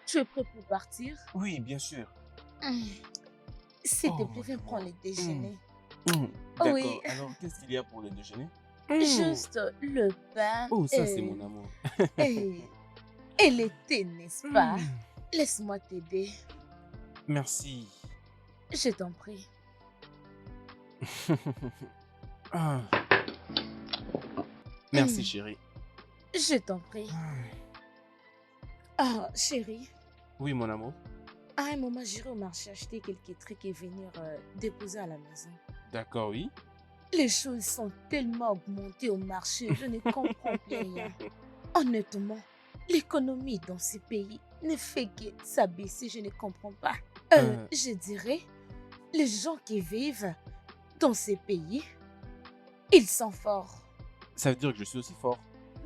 Tu es prêt pour partir? Oui, bien sûr. Hum, S'il te Oh, plaît, mon viens prendre amour. le Hmm, déjeuner. D'accord. Oui, Alors, qu'est-ce qu'il y a pour le déjeuner? Hmm, juste le pain Oh, ça, c'est mon amour. et, et le thé, n'est-ce pas? Hmm, Laisse-moi t'aider. Merci. Je t'en prie. Ah, merci, Hum, chérie. Je t'en prie. Ah, Ah, chérie, Oui, mon amour. à un moment, j'irai au marché acheter quelques trucs et venir déposer à la maison. D'accord, oui. Les choses sont tellement augmentées au marché, je ne comprends plus rien. Honnêtement, l'économie dans ces pays ne fait que s'abaisser, je ne comprends pas. Euh, Je dirais, les gens qui vivent dans ces pays, ils sont forts. Ça veut dire que je suis aussi fort.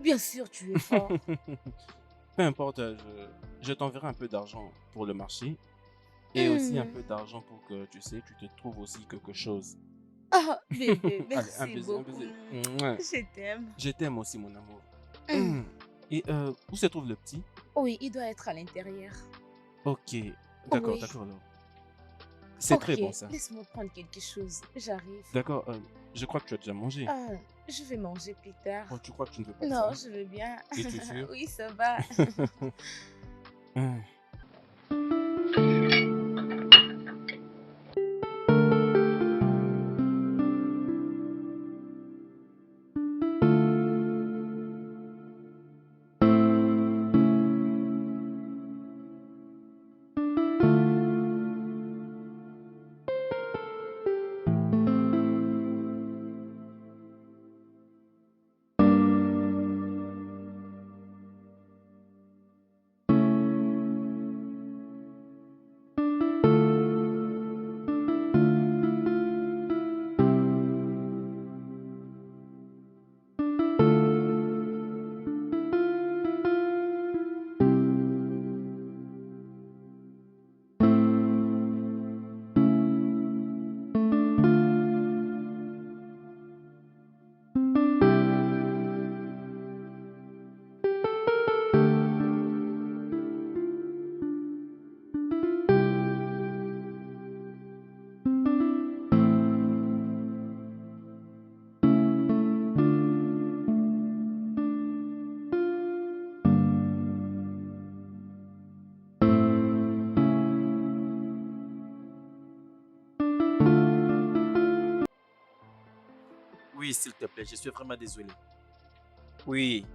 Bien sûr, tu es fort. Peu importe, je t'enverrai un peu d'argent pour le marché et aussi un Hmm. peu d'argent pour que, tu sais, tu te trouves aussi quelque chose. Ah, bébé, Allez, un merci baiser, un beaucoup. baiser. Mouah. Je t'aime. Je t'aime aussi, mon amour. Hmm. Hmm. Et où se trouve le petit? Oui, il doit être à l'intérieur. Ok, d'accord, Oui. d'accord. Alors. C'est très Ok, bon ça. laisse-moi prendre quelque chose. J'arrive. D'accord, je crois que tu as déjà mangé. Ah, je vais manger plus tard. Oh, tu crois que tu ne veux pas de Non, ça? je veux bien. Es-tu sûr? Oui, ça va. Hmm. Oui, s'il te plaît, je suis vraiment désolé. Oui,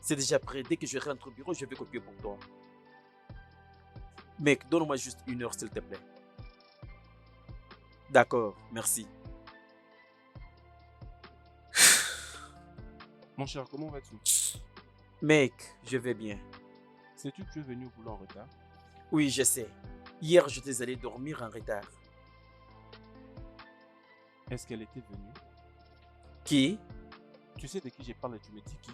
c'est déjà prêt. Dès que je rentre au bureau, je vais copier pour toi. Mec, donne-moi juste 1 heure, s'il te plaît. D'accord, merci. Mon cher, comment vas-tu? Mec, je vais bien. Sais-tu que tu es venu au boulot en retard? Oui, je sais. Hier, je t'ai allé dormir en retard. Est-ce qu'elle était venue? Qui? Tu sais de qui j'ai parlé, tu me dis qui?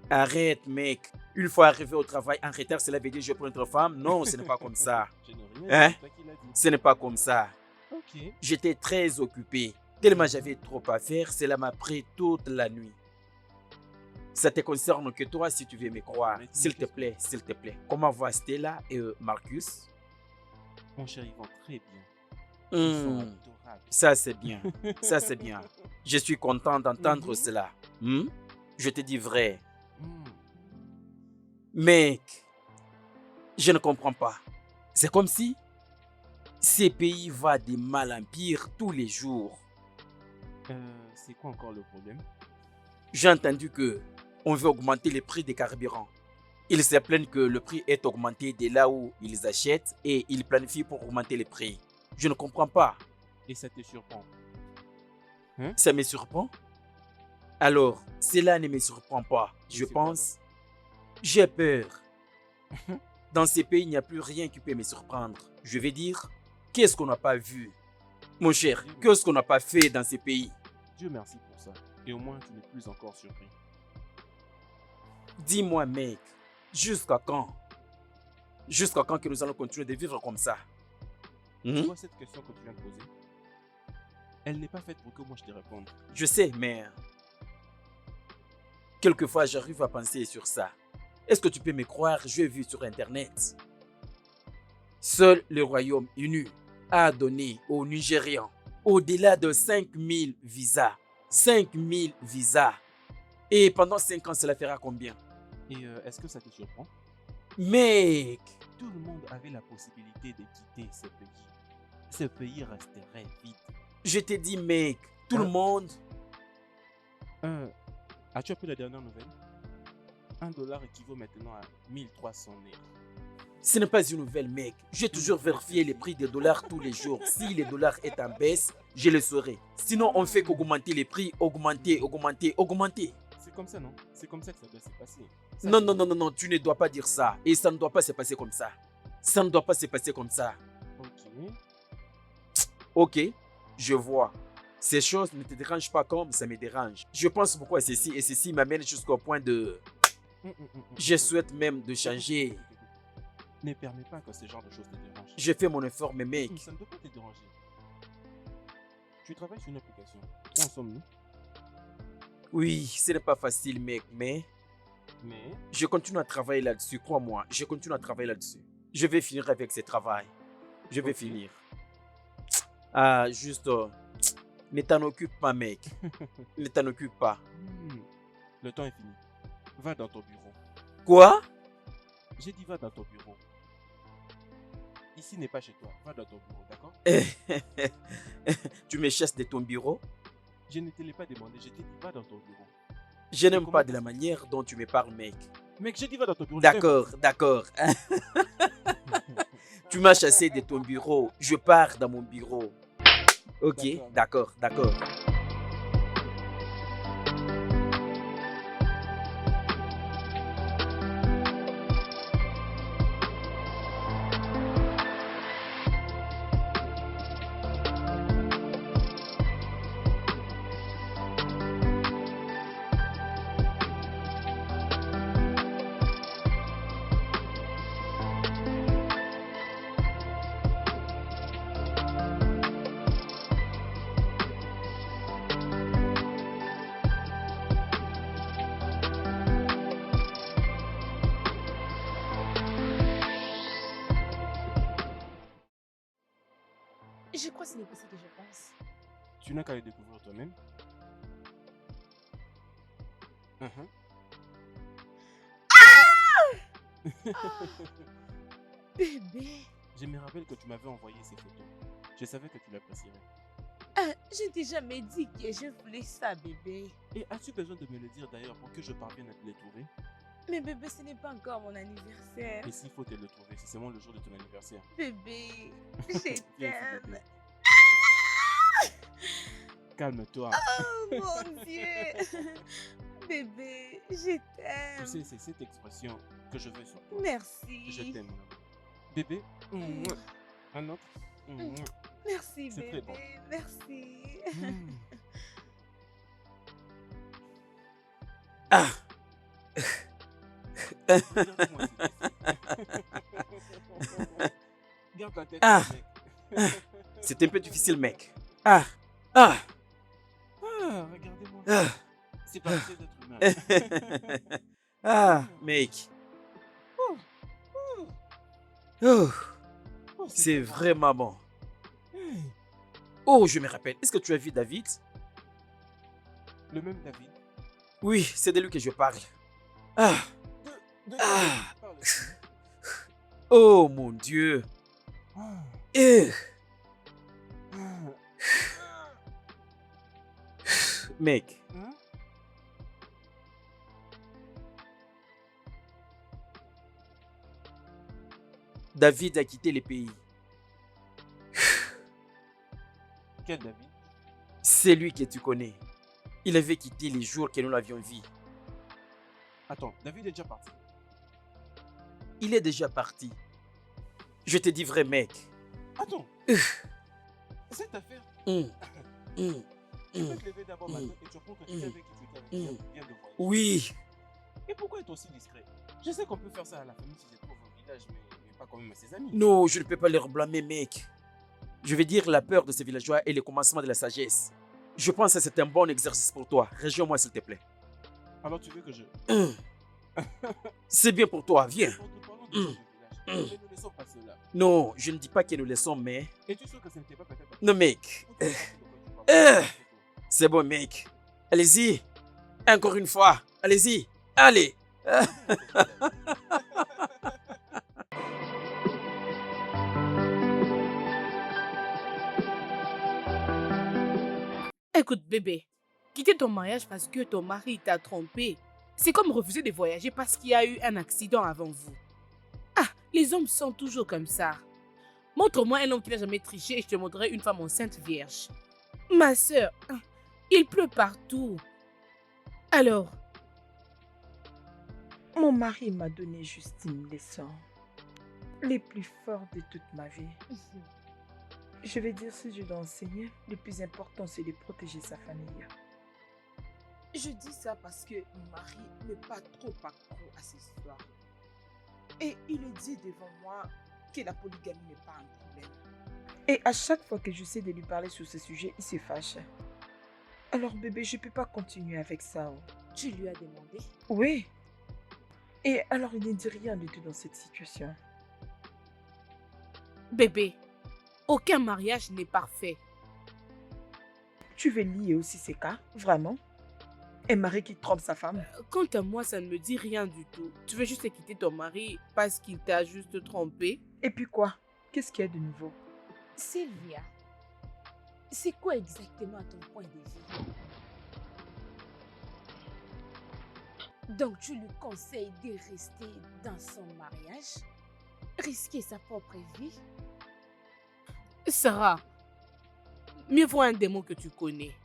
Arrête, mec. Une fois arrivé au travail en retard, cela veut dire que je prends une femme? Non, ce n'est pas comme ça. Je n'ai rien dit, Hein? c'est toi qui l'as dit. Ce n'est pas comme ça. Ok. J'étais très occupé. Tellement j'avais trop à faire, cela m'a pris toute la nuit. Ça te concerne que toi si tu veux me croire. Mais S'il te qu'est-ce que- plaît, s'il te plaît. Comment va Stella et Marcus? Mon cher, ils vont très bien. Ils sont Hmm, adorables. Ça c'est bien. Ça c'est bien. Je suis content d'entendre Mhm. cela. Hmm? Je te dis vrai. Hmm. Mec, je ne comprends pas. C'est comme si ces pays va de mal en pire tous les jours. C'est quoi encore le problème? J'ai entendu que on veut augmenter les prix des carburants. Ils se plaignent que le prix est augmenté de là où ils achètent et ils planifient pour augmenter les prix. Je ne comprends pas. Et ça te surprend? Ça me surprend? Alors, cela ne me surprend pas. Et Je c'est quoi, pense, j'ai peur. Dans ces pays, il n'y a plus rien qui peut me surprendre. Je vais dire, qu'est-ce qu'on n'a pas vu? Mon cher, qu'est-ce qu'on n'a pas fait dans ces pays? Dieu merci pour ça. Et au moins, tu n'es plus encore surpris. Dis-moi, mec, jusqu'à quand? Jusqu'à quand que nous allons continuer de vivre comme ça? Tu vois cette question que tu viens de poser? Elle n'est pas faite pour que moi je te réponde. Je sais, mais quelquefois j'arrive à penser sur ça. Est-ce que tu peux me croire? J'ai vu sur Internet. Seul le Royaume-Uni a donné aux Nigérians au-delà de 5000 visas. 5000 visas. Et pendant 5 ans, cela fera combien? Et est-ce que ça te surprend? Mec, Tout le monde avait la possibilité de quitter ce pays. Ce pays resterait vide. je t'ai dit, mec, tout le Hein? monde. As-tu appris la dernière nouvelle? $1 équivaut maintenant à 1300 naira. Ce n'est pas une nouvelle, mec. J'ai toujours vérifié les prix des dollars tous les jours. Si le dollar est en baisse, je le saurai. Sinon, on fait qu'augmenter les prix, augmenter. C'est comme ça, non? C'est comme ça que ça doit se passer. Non, non, non, non, non, tu ne dois pas dire ça. Et ça ne doit pas se passer comme ça. Ça ne doit pas se passer comme ça. Ok. Ok, je vois. Ces choses ne te dérangent pas comme ça me dérange. Je pense beaucoup à ceci et ceci m'amène jusqu'au point de... Je souhaite même de changer. Ne permets pas que ce genre de choses te dérangent. J'ai fait mon effort, mais mec, Ça ne peut pas te déranger. Tu travailles sur une application. Où en sommes-nous? oui, ce n'est pas facile, mec, mais Mais je continue à travailler là-dessus. Crois-moi, je continue à travailler là-dessus. Je vais finir avec ce travail. Je vais Ok. finir. Ah, juste, ne t'en occupe pas, mec. Ne t'en occupe pas. le temps est fini. Va dans ton bureau. Quoi? J'ai dit va dans ton bureau. Ici n'est pas chez toi. Va dans ton bureau, d'accord? Tu me chasses de ton bureau? Je ne te l'ai pas demandé. Je t'ai dit va dans ton bureau. Je n'aime comment pas ça de la se- manière dont tu me parles, mec. Mec, j'ai dit va dans ton bureau. D'accord, d'accord. Tu m'as chassé de ton bureau. Je pars dans mon bureau. Ok, D'accord. d'accord. Je crois que ce n'est pas ce que je pense. Tu n'as qu'à le découvrir toi-même. Mhm. Bébé, Je me rappelle que tu m'avais envoyé ces photos. Je savais que tu l'apprécierais. je t'ai jamais dit que je voulais ça, bébé. Et as-tu besoin de me le dire d'ailleurs pour que je parvienne à te les trouver? Mais bébé, ce n'est pas encore mon anniversaire. Et s'il faut te le trouver, c'est seulement le jour de ton anniversaire. Bébé, je Viens ici, t'aime. bébé. Calme-toi. Oh mon Dieu. Bébé, je Tu t'aime. sais, c'est cette expression que je veux sur toi. Merci. Je t'aime. Bébé, mouah. Un autre. Mouah. Merci, C'est très bébé. bon. Merci. Mm. Ah, Regarde-moi, s'il te plaît. Garde la tête, Ah. mec. c'est un peu difficile, mec. Ah, ah, Ah, regardez-moi. ah, C'est pas assez d'être humain. ah, mec. Oh, Oh, oh, c'est pas grave. vraiment bon. Hey, Oh, je me rappelle. Est-ce que tu as vu David? le même David. Oui, c'est de lui que je parle. Ah, De Ah. parle. oh mon Dieu. Ah, Eh, ah. mec, Hein? David a quitté le pays. Quel David? C'est lui que tu connais. Il avait quitté les jours que nous l'avions vu. Attends, David est déjà parti. Il est déjà parti. Je te dis vrai, mec. Attends. Cette affaire, Hum, hum, tu peux hum. te lever d'abord matin et tu apprends que quelqu'un avec qui tu étais avec vient de voyager. Oui, Et pourquoi être aussi discret? Je sais qu'on peut faire ça à la famille si je trouve au village, mais pas quand même à ses amis. non, je ne peux pas leur blâmer, mec. Je vais dire la peur de ces villageois est le commencement de la sagesse. Je pense que c'est un bon exercice pour toi. Rejoins-moi, s'il te plaît. Alors tu veux que je... Hum, C'est bien pour toi, viens. Nous parlons des gens du village. Et nous laissons passer là. Non, je ne dis pas que nous laissons, mais... Et tu es sûr que ce n'était pas peut-être... Non, mec. Ou tu sais pas de quoi tu parles. Euh, C'est bon, mec. Allez-y. Encore une fois. Allez-y. Allez. Écoute, bébé, quitter ton mariage parce que ton mari t'a trompé, c'est comme refuser de voyager parce qu'il y a eu un accident avant vous. Ah, les hommes sont toujours comme ça. Montre-moi un homme qui n'a jamais triché et je te montrerai une femme enceinte vierge. Ma sœur, il pleut partout. Alors, Mon mari m'a donné juste une leçon. Les plus forts de toute ma vie. Je vais dire, si je dois enseigner, le plus important, c'est de protéger sa famille. Je dis ça parce que mon mari n'est pas trop accro à ces histoires. Et il le dit devant moi que la polygamie n'est pas un problème. Et à chaque fois que j'essaie de lui parler sur ce sujet, il se fâche. Alors bébé, je ne peux pas continuer avec ça. Oh. Tu lui as demandé? Oui. Et alors il ne dit rien du tout dans cette situation. bébé, aucun mariage n'est parfait. Tu veux lier aussi ces cas, vraiment? Un mari qui trompe sa femme? Quant à moi, ça ne me dit rien du tout. Tu veux juste quitter ton mari parce qu'il t'a juste trompé? Et puis quoi? Qu'est-ce qu'il y a de nouveau? Sylvia, c'est quoi exactement ton point de vue? Donc tu lui conseilles de rester dans son mariage, risquer sa propre vie? Sarah, mieux vaut un démon que tu connais.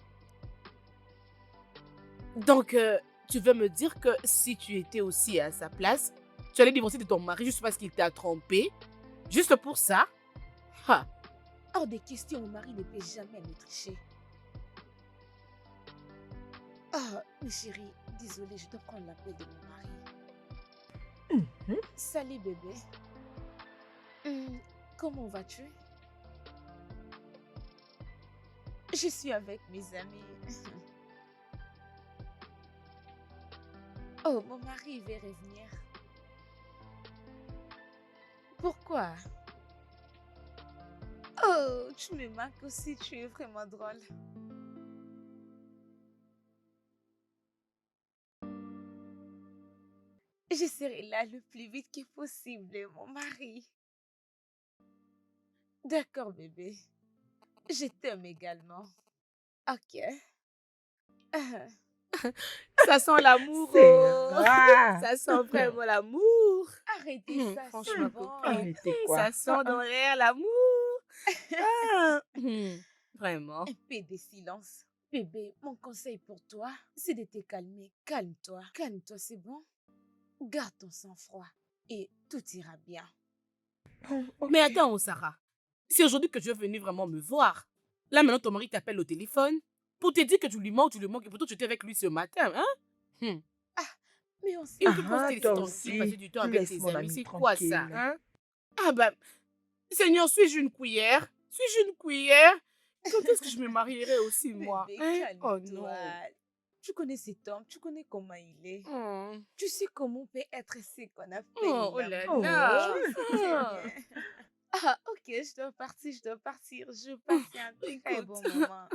Donc, tu veux me dire que si tu étais aussi à sa place, tu allais divorcer de ton mari juste parce qu'il t'a trompé? Juste pour ça? Ha! Hors des questions, mon mari ne peut jamais me tricher. Ah, mais chérie, désolée, je dois prendre l'appel de mon mari. Mhm. Salut bébé. Comment vas-tu? Je suis avec mes amis. Oh, mon mari veut revenir. Pourquoi? Oh, tu me manques aussi, tu es vraiment drôle. Je serai là le plus vite que possible, mon mari. D'accord, bébé. Je t'aime également. Ok. Ça sent l'amour, C'est oh! rare. Ça sent vraiment l'amour. Arrêtez ça, Franchement, c'est bon. copine. Arrêtez quoi? Ça sent dans l'air l'amour. Ah, vraiment. Un peu de silence. Bébé, mon conseil pour toi, c'est de te calmer. Calme-toi. Calme-toi, c'est bon? Garde ton sang-froid et tout ira bien. Bon, ok. Mais attends, Sarah. C'est aujourd'hui que tu es venu vraiment me voir. Là, maintenant, ton mari t'appelle au téléphone pour te dire que tu lui manques, et pourtant tu étais avec lui ce matin, hein? Mais on s'est... Il Ah, faut te laisser toi tranquille, aussi. passer du temps avec Laisse tes mon amis. ami C'est quoi ça, tranquille. hein? Ah ben, Seigneur, suis-je une cuillère? Suis-je une cuillère? Quand est-ce que je me marierai aussi, moi? Bébé, Hein? Oh calme-toi. non. Tu connais cet homme, tu connais comment il est. Oh, Tu sais comment on peut être ce qu'on appelle oh là l'amour. là. Je sais très bien. Ah, ok, je dois partir. Je passe un très bon Écoute. moment.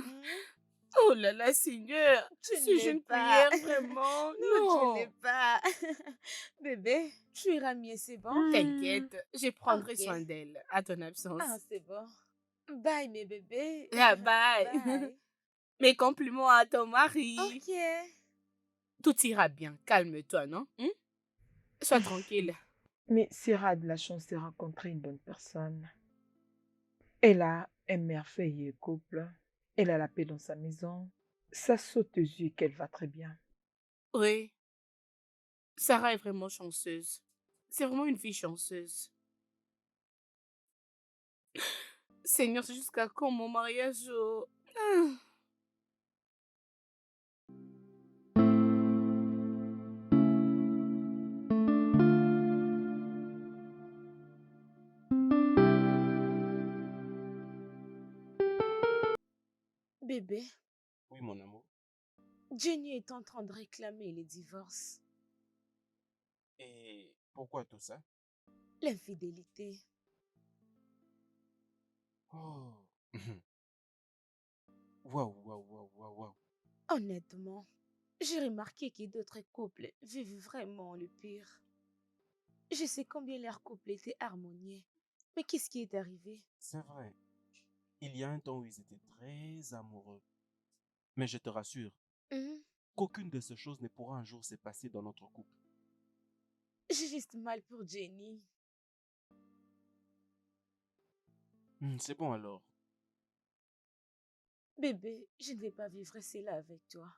Oh là là, Seigneur. Tu ne Suis-je l'es une pas. cuillère, vraiment? Non, tu ne l'es Non. pas. Bébé, tu iras mieux, c'est bon? T'inquiète, je prendrai Ok. soin d'elle à ton absence. Ah, c'est bon. Bye, mes bébés. Ah, bye. Bye. Mes compliments à ton mari. Ok. Tout ira bien. Calme-toi, non? Sois tranquille. Mais Sarah a de la chance de rencontrer une bonne personne. Elle a un merveilleux couple. Elle a la paix dans sa maison. Ça saute aux yeux qu'elle va très bien. Oui. Sarah est vraiment chanceuse. C'est vraiment une fille chanceuse. Seigneur, c'est jusqu'à quand mon mariage? Ah. Bébé, Oui, mon amour. Jenny est en train de réclamer les divorces. Et pourquoi tout ça? L'infidélité. Oh. Waouh, waouh, waouh, waouh, waouh. Honnêtement, j'ai remarqué que d'autres couples vivent vraiment le pire. Je sais combien leur couple était harmonieux. Mais qu'est-ce qui est arrivé? C'est vrai. Il y a un temps où ils étaient très amoureux. Mais je te rassure, Mhm. qu'aucune de ces choses ne pourra un jour se passer dans notre couple. J'ai juste mal pour Jenny. C'est bon alors. Bébé, je ne vais pas vivre cela avec toi.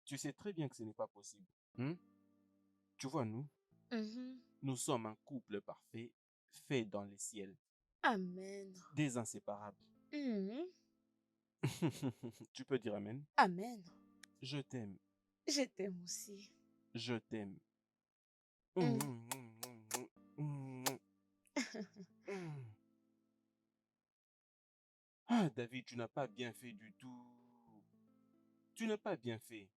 Tu sais très bien que ce n'est pas possible. Hmm? Tu vois, Mhm. nous sommes un couple parfait, fait dans les ciels, Amen. des inséparables. Mhm. Tu peux dire Amen. Amen. Je t'aime, Je t'aime aussi. je t'aime. Mhm. Ah, David, tu n'as pas bien fait du tout. Tu n'as pas bien fait.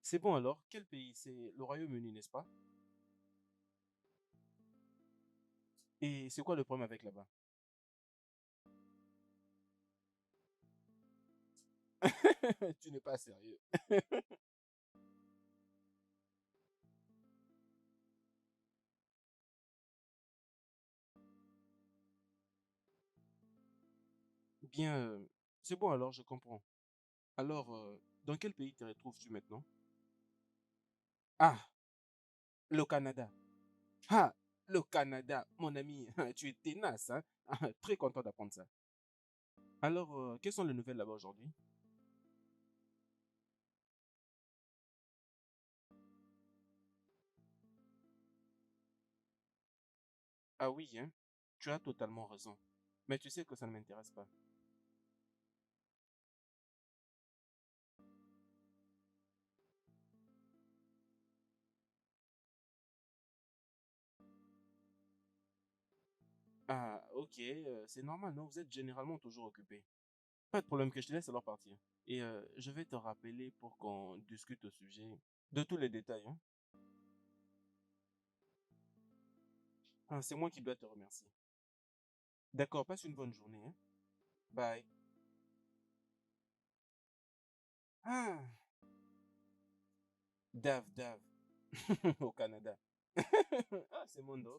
C'est bon alors, quel pays? C'est le Royaume-Uni, n'est-ce pas? Et c'est quoi le problème avec là-bas? Tu n'es pas sérieux. Bien, c'est bon alors, je comprends. Alors, dans quel pays te retrouves-tu maintenant? Ah, le Canada. Ah, le Canada, mon ami, tu es tenace, hein? Très content d'apprendre ça. Alors, quelles sont les nouvelles là-bas aujourd'hui? Ah oui, hein? Tu as totalement raison. Mais tu sais que ça ne m'intéresse pas. Ah, ok, c'est normal, non? Vous êtes généralement toujours occupé. Pas de problème, que je te laisse alors partir. Et je vais te rappeler pour qu'on discute au sujet de tous les détails, hein? Ah, c'est moi qui dois te remercier. D'accord, passe une bonne journée, hein? Bye. Ah, Dave, au Canada. Ah, c'est mon dos.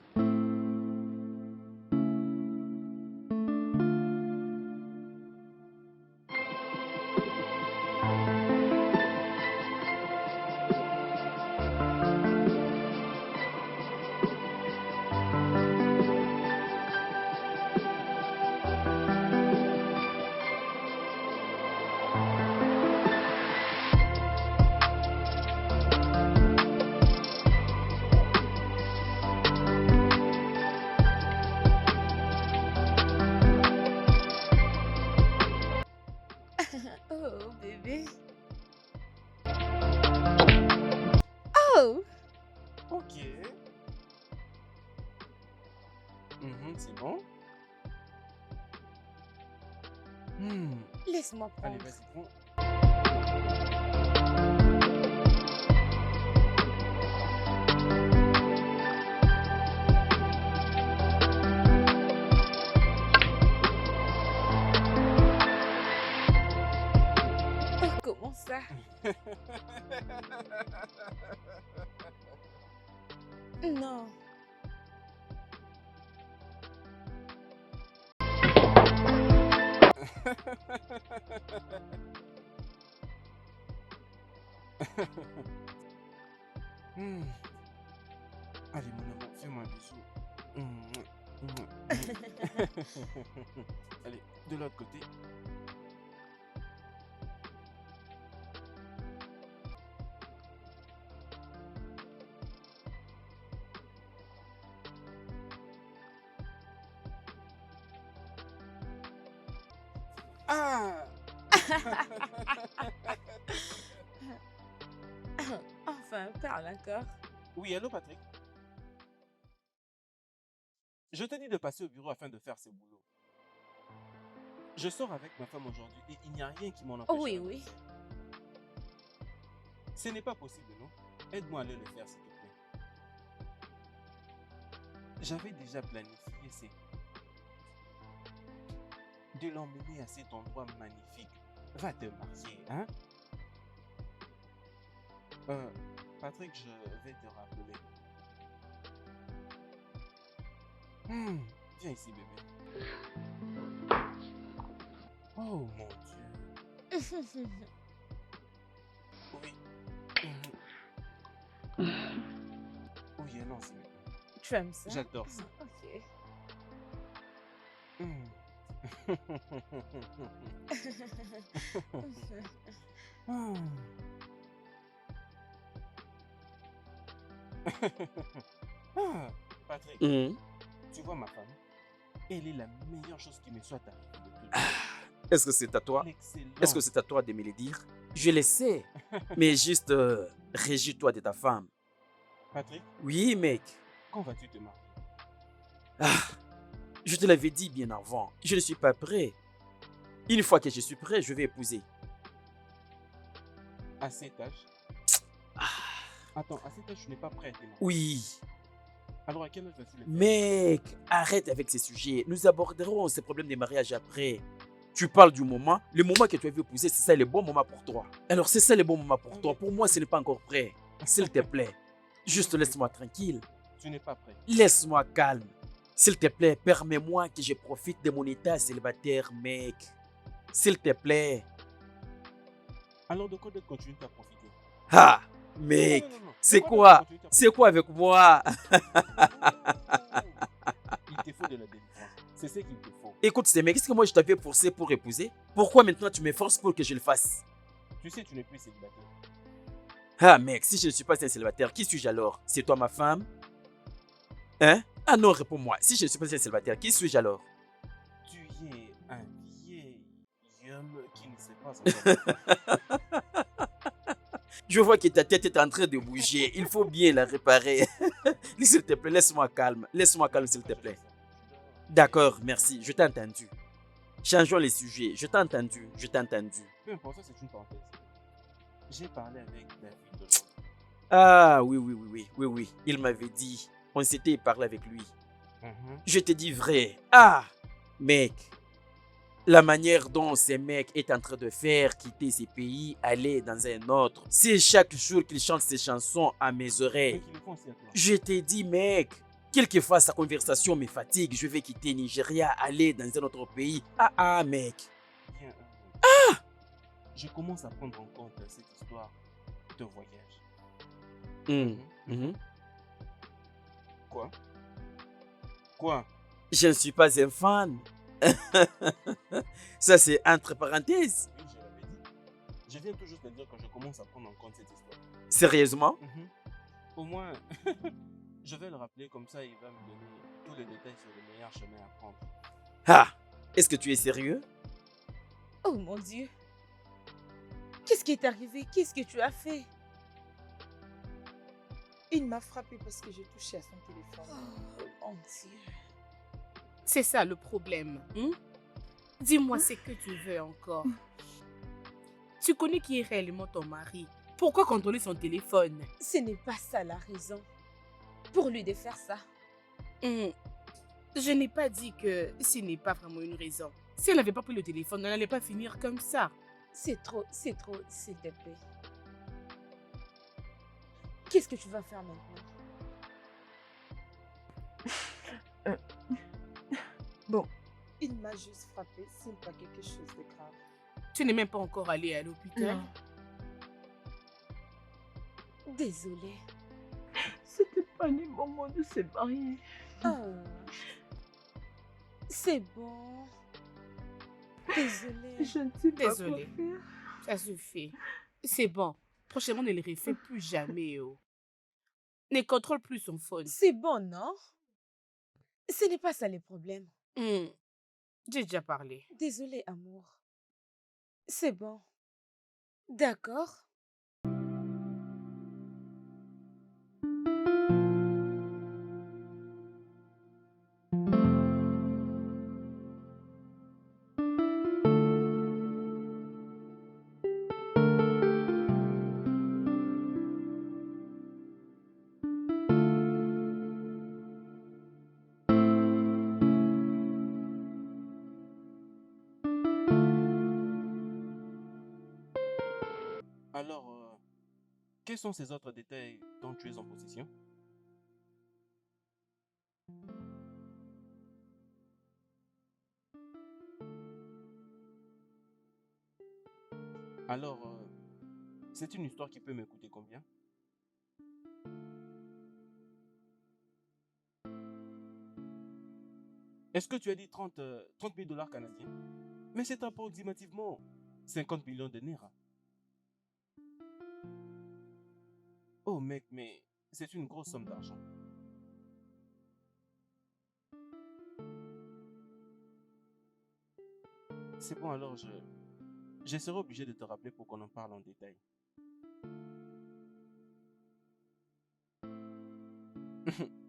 Oh, bébé. Oh, Ok. C'est bon. Hmm, laisse-moi allez, prendre. vas-y, prends. Oh, comment ça? Non. Hmm. Allez, mon amour, fais-moi un bisou. Allez, de l'autre côté. Ah! Enfin, parle encore. Oui, allô, Patrick? Je te dis de passer au bureau afin de faire ce boulot. Je sors avec ma femme aujourd'hui et il n'y a rien qui m'en Oh empêchera. oui, oui. Ce n'est pas possible, non? Aide-moi à aller le faire, s'il te plaît. J'avais déjà planifié, c'est de l'emmener à cet endroit magnifique. Va te marier, hein? Patrick, je vais te rappeler. Viens ici, bébé. Oh mon Dieu. Oui. Oui, non, c'est mieux. Tu aimes ça? J'adore ça. Ok. Patrick, Mhm. tu vois ma femme? Elle est la meilleure chose qui me soit arrivée de tout. Est-ce que c'est à toi? L'excellence. Est-ce que c'est à toi de me le dire? Je le sais. Mais juste, régis-toi de ta femme. Patrick, Oui, mec. quand vas-tu te marier? Ah, je te l'avais dit bien avant. Je ne suis pas prêt. Une fois que je suis prêt, je vais épouser. À cet âge? Ah, Attends, à cet âge, je n'ai pas prêt à te marier. oui. Alors à quel âge vas-tu le faire? Mec, arrête avec ces sujets. Nous aborderons ces problèmes de mariage après. Tu parles du moment. Le moment que tu as vu épouser, c'est ça le bon moment pour toi. Alors, c'est ça le bon moment pour toi. Pour moi, ce n'est pas encore prêt. S'il te plaît, juste laisse-moi tranquille. Tu n'es pas prêt. Laisse-moi calme. S'il te plaît, permets-moi que je profite de mon état célibataire, mec. S'il te plaît. Alors de quoi d'autre continues à profiter? Ah, mec, Non, non, non, non. De c'est quoi quoi? d'autre continues à C'est quoi avec moi? Il te faut de la délivrance. C'est ce qu'il te faut. Écoute, c'est mec, qu'est-ce que moi je t'avais forcé pour épouser? Pourquoi maintenant tu me forces pour que je le fasse? Tu sais, tu n'es plus célibataire. Ah, mec, si je ne suis pas un célibataire, qui suis-je alors? C'est toi ma femme? Hein? Ah non, réponds-moi. Si je ne suis pas un célibataire, qui suis-je alors? Tu es un vieil homme qui ne sait pas encore. Je vois que ta tête est en train de bouger. Il faut bien la réparer. S'il te plaît, laisse-moi calme. Laisse-moi calme, s'il te plaît. D'accord, merci. Je t'ai entendu. Changeons les sujets. Je t'ai entendu. Je t'ai entendu. Peu importe, ça c'est une parenthèse. J'ai parlé avec David aujourd'hui. Ah, oui, oui, oui, oui, oui, oui. Il m'avait dit. On s'était parlé avec lui. Je te dis vrai. Ah, mec. La manière dont ce mec est en train de faire quitter ces pays, aller dans un autre. C'est chaque jour qu'il chante ses chansons à mes Mais oreilles. qui le font aussi à toi. Je t'ai dit, mec. Quelquefois, sa conversation me fatigue. Je vais quitter Nigeria, aller dans un autre pays. Ah, mec. Bien, je commence à prendre en compte cette histoire de voyage. Quoi? Quoi? Je ne suis pas un fan. Ça, c'est entre parenthèses. Oui, je l'avais dit. Je viens toujours te dire que je commence à prendre en compte cette histoire. Sérieusement? Au moins, je vais le rappeler comme ça, il va me donner tous les détails sur le meilleur chemin à prendre. Ah, est-ce que tu es sérieux? Oh mon Dieu. Qu'est-ce qui est arrivé? Qu'est-ce que tu as fait? Il m'a frappé parce que j'ai touché à son téléphone. Oh mon Dieu. C'est ça le problème. Dis-moi ce que tu veux encore. Tu connais qui est réellement ton mari. Pourquoi contrôler son téléphone? Ce n'est pas ça la raison pour lui de faire ça. Je n'ai pas dit que ce n'est pas vraiment une raison. Si elle n'avait pas pris le téléphone, elle n'allait pas finir comme ça. C'est trop, s'il te plaît. Qu'est-ce que tu vas faire maintenant? Bon, Il m'a juste frappé, ce n'est pas quelque chose de grave. Tu n'es même pas encore allé à l'hôpital. non. Désolée. C'était pas le moment de se marier. Oh. C'est bon. Désolée. Je ne sais pas Désolée. quoi faire. Ça suffit. C'est bon. Prochainement, ne le refais plus jamais. Ne contrôle plus son phone. C'est bon, non? Ce n'est pas ça le problème. J'ai déjà parlé. Désolée, amour. C'est bon. D'accord. Alors, quels sont ces autres détails dont tu es en possession? Alors, c'est une histoire qui peut me coûter combien? Est-ce que tu as dit 30 000 dollars canadiens? Mais c'est approximativement 50 millions de naira. Oh mec, mais c'est une grosse somme d'argent. C'est bon, alors je serai obligé de te rappeler pour qu'on en parle en détail.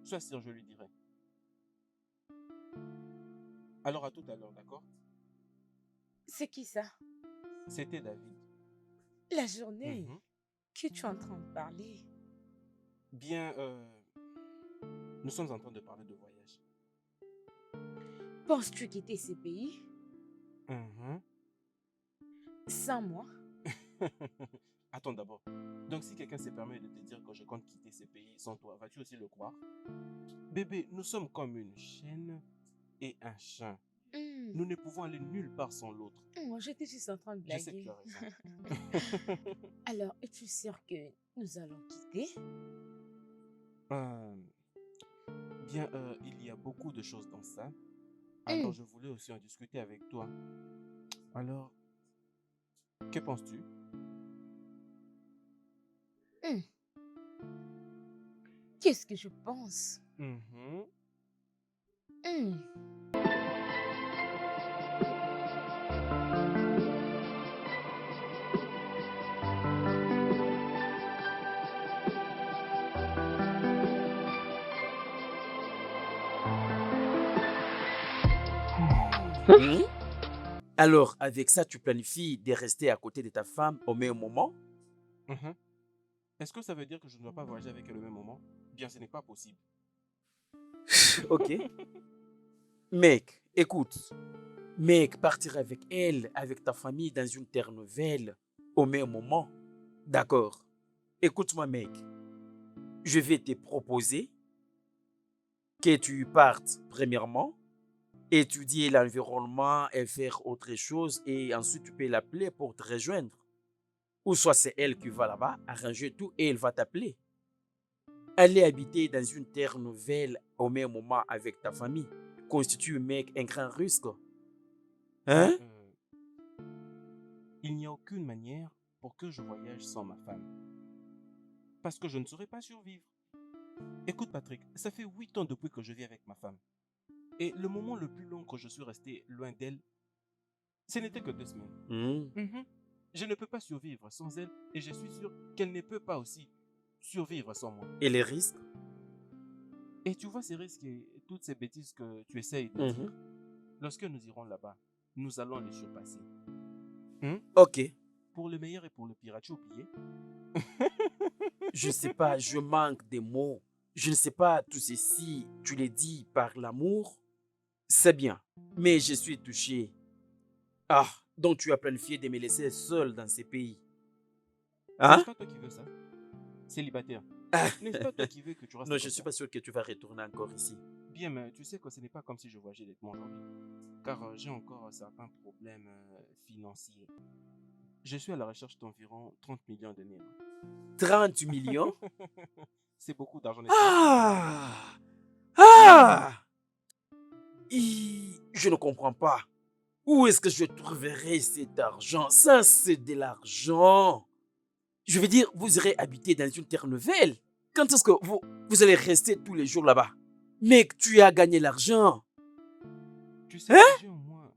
Sois sûr, je lui dirai. Alors à tout à l'heure, d'accord? C'est qui ça? C'était David. La journée Mhm. que tu es en train de parler. Bien, nous sommes en train de parler de voyage. Penses-tu quitter ces pays Mhm. sans moi? Attends d'abord. Donc si quelqu'un se permet de te dire que je compte quitter ces pays sans toi, vas-tu aussi le croire? Bébé, nous sommes comme une chienne et un chien. Hmm. Nous ne pouvons aller nulle part sans l'autre. J'étais juste en train de Je sais que blaguer. tu as raison. Alors, es-tu sûr que nous allons quitter? Euh, bien, il y a beaucoup de choses dans ça. Hmm. Alors, je voulais aussi en discuter avec toi. Alors, que penses-tu? Hmm. Qu'est-ce que je pense? Mhm. Hmm. Hmm? Alors, avec ça, tu planifies de rester à côté de ta femme au même moment? Mhm. Est-ce que ça veut dire que je ne dois pas voyager avec elle au même moment? Bien, ce n'est pas possible. Ok. Mec, écoute. Mec, partir avec elle, avec ta famille dans une terre nouvelle au même moment. D'accord. Écoute-moi, mec. Je vais te proposer que tu partes premièrement, étudier l'environnement et faire autre chose et ensuite tu peux l'appeler pour te rejoindre. Ou soit c'est elle qui va là-bas, arranger tout et elle va t'appeler. Aller habiter dans une terre nouvelle au même moment avec ta famille constitue, mec, un grand risque. Bien, Hein? il n'y a aucune manière pour que je voyage sans ma femme. Parce que je ne saurais pas survivre. Écoute Patrick, ça fait 8 ans depuis que je vis avec ma femme. Et le moment le plus long que je suis resté loin d'elle, ce n'était que 2 semaines. Hmm. Mhm. Je ne peux pas survivre sans elle et je suis sûr qu'elle ne peut pas aussi survivre sans moi. Et les risques? Et tu vois ces risques et toutes ces bêtises que tu essayes de dire, lorsque nous irons là-bas, nous allons les surpasser. Ok. Pour le meilleur et pour le pire, as-tu oublié? Je ne sais pas, je manque des mots. Je ne sais pas, tout ceci, tu l'as dit par l'amour. C'est bien, mais je suis touché. Ah, donc tu as planifié de me laisser seul dans ces pays. N'est-ce Hein? pas toi qui veux ça? Célibataire. Ah, N'est-ce pas toi qui veux que tu restes non, je comme ne suis ça? pas sûr que tu vas retourner encore ici. Bien, mais tu sais que ce n'est pas comme si je voyageais directement aujourd'hui. Car j'ai encore certains problèmes financiers. Je suis à la recherche d'environ 30 millions de naira. 30 millions? C'est beaucoup d'argent, n'est-ce pas? Ah! Ah! Je ne comprends pas. Où est-ce que je trouverai cet argent? Ça, c'est de l'argent. Je veux dire, vous irez habiter dans une terre nouvelle. Quand est-ce que vous allez rester tous les jours là-bas? Mec, tu as gagné l'argent. Tu sais que j'ai en moi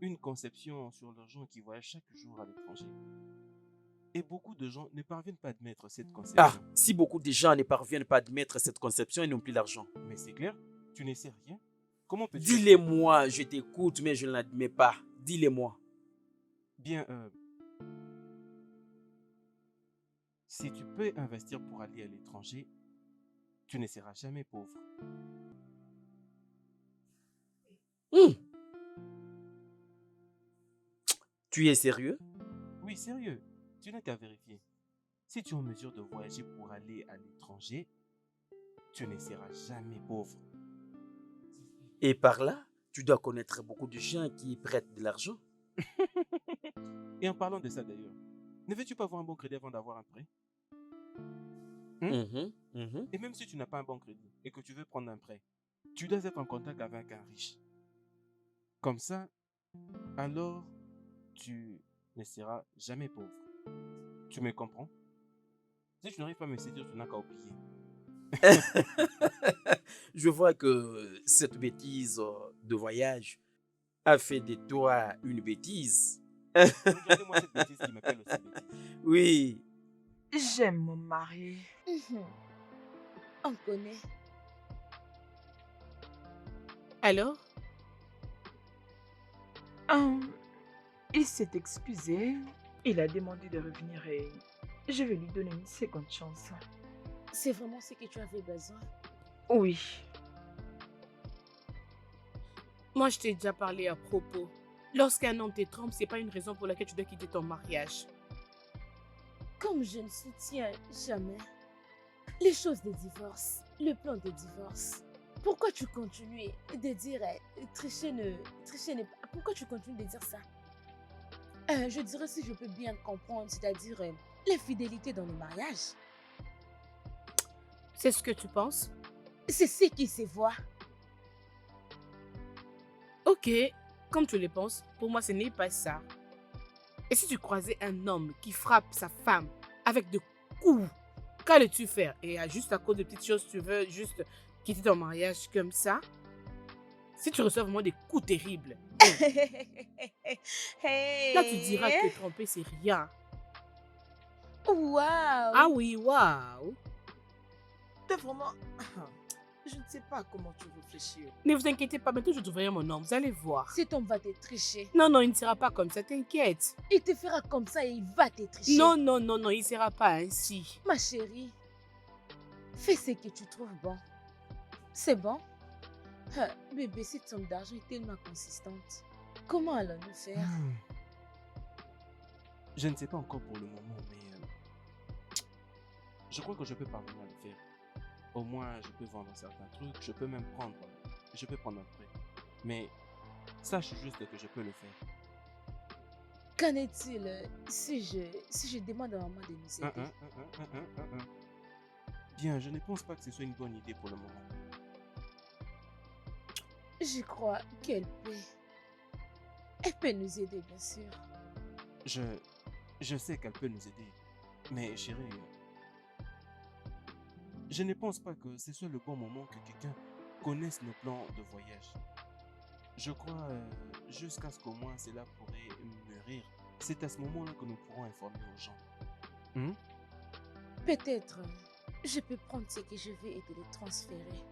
une conception sur l'argent qui voyage chaque jour à l'étranger. Et beaucoup de gens ne parviennent pas à admettre cette conception. Ah, si beaucoup de gens ne parviennent pas à admettre cette conception, ils n'ont plus l'argent. Mais c'est clair, tu ne sais rien. Comment peux-tu... Dis-le-moi, je t'écoute, mais je ne l'admets pas. Dis-le-moi. Bien, si tu peux investir pour aller à l'étranger, tu ne seras jamais pauvre. Tu es sérieux? Oui, sérieux. tu n'as qu'à vérifier. Si tu es en mesure de voyager pour aller à l'étranger, tu ne seras jamais pauvre. Et par là, tu dois connaître beaucoup de gens qui prêtent de l'argent. Et en parlant de ça d'ailleurs, ne veux-tu pas avoir un bon crédit avant d'avoir un prêt? Et même si tu n'as pas un bon crédit et que tu veux prendre un prêt, tu dois être en contact avec un riche. Comme ça, alors, tu ne seras jamais pauvre. Tu me comprends? Si tu n'arrives pas à me séduire, tu n'as qu'à oublier. Je vois que cette bêtise de voyage a fait de toi une bêtise. Regardez-moi cette bêtise qui m'appelle aussi bêtise. Oui, J'aime mon mari. Mhm. On connaît. Alors? Il s'est excusé. Il a demandé de revenir et je vais lui donner une seconde chance. C'est vraiment ce que tu avais besoin. Oui. Moi, je t'ai déjà parlé à propos. Lorsqu'un homme te trompe, c'est pas une raison pour laquelle tu dois quitter ton mariage. Comme je ne soutiens jamais les choses de divorce, le plan de divorce, pourquoi tu continues de dire tricher ne pas. Pourquoi tu continues de dire ça? Je dirais si je peux bien le comprendre, c'est-à-dire l'infidélité dans le mariage. C'est ce que tu penses? C'est ce qui se voit. Ok, comme tu le penses, pour moi ce n'est pas ça. Et si tu croisais un homme qui frappe sa femme avec de coups, qu'allais-tu faire? Et juste à cause de petites choses, tu veux juste quitter ton mariage comme ça? Si tu reçois vraiment des coups terribles, là tu diras que tromper c'est rien. Waouh! Ah oui, waouh! T'es vraiment... Je ne sais pas comment tu réfléchis. Ne vous inquiétez pas, bientôt je trouverai mon homme, vous allez voir. Cet homme va te tricher. Non, non, il ne sera pas comme ça, t'inquiète. Il te fera comme ça et il va te tricher. Non, non, non, non, il ne sera pas ainsi. Ma chérie, fais ce que tu trouves bon. C'est bon? Bébé, cette somme d'argent est tellement consistante. Comment allons-nous faire? Je ne sais pas encore pour le moment, mais je crois que je peux parvenir à le faire. Au moins, je peux vendre certains trucs, je peux même prendre un prêt. Mais sache juste que je peux le faire. Qu'en est-il si je demande à maman de nous aider? Bien, je ne pense pas que ce soit une bonne idée pour le moment. Je crois qu'elle peut. Elle peut nous aider, bien sûr. Je sais qu'elle peut nous aider, mais chérie, je ne pense pas que ce soit le bon moment que quelqu'un connaisse nos plans de voyage. Je crois jusqu'à ce qu'au moins cela pourrait mûrir. C'est à ce moment-là que nous pourrons informer aux gens. Peut-être je peux prendre ce que je veux et te les transférer.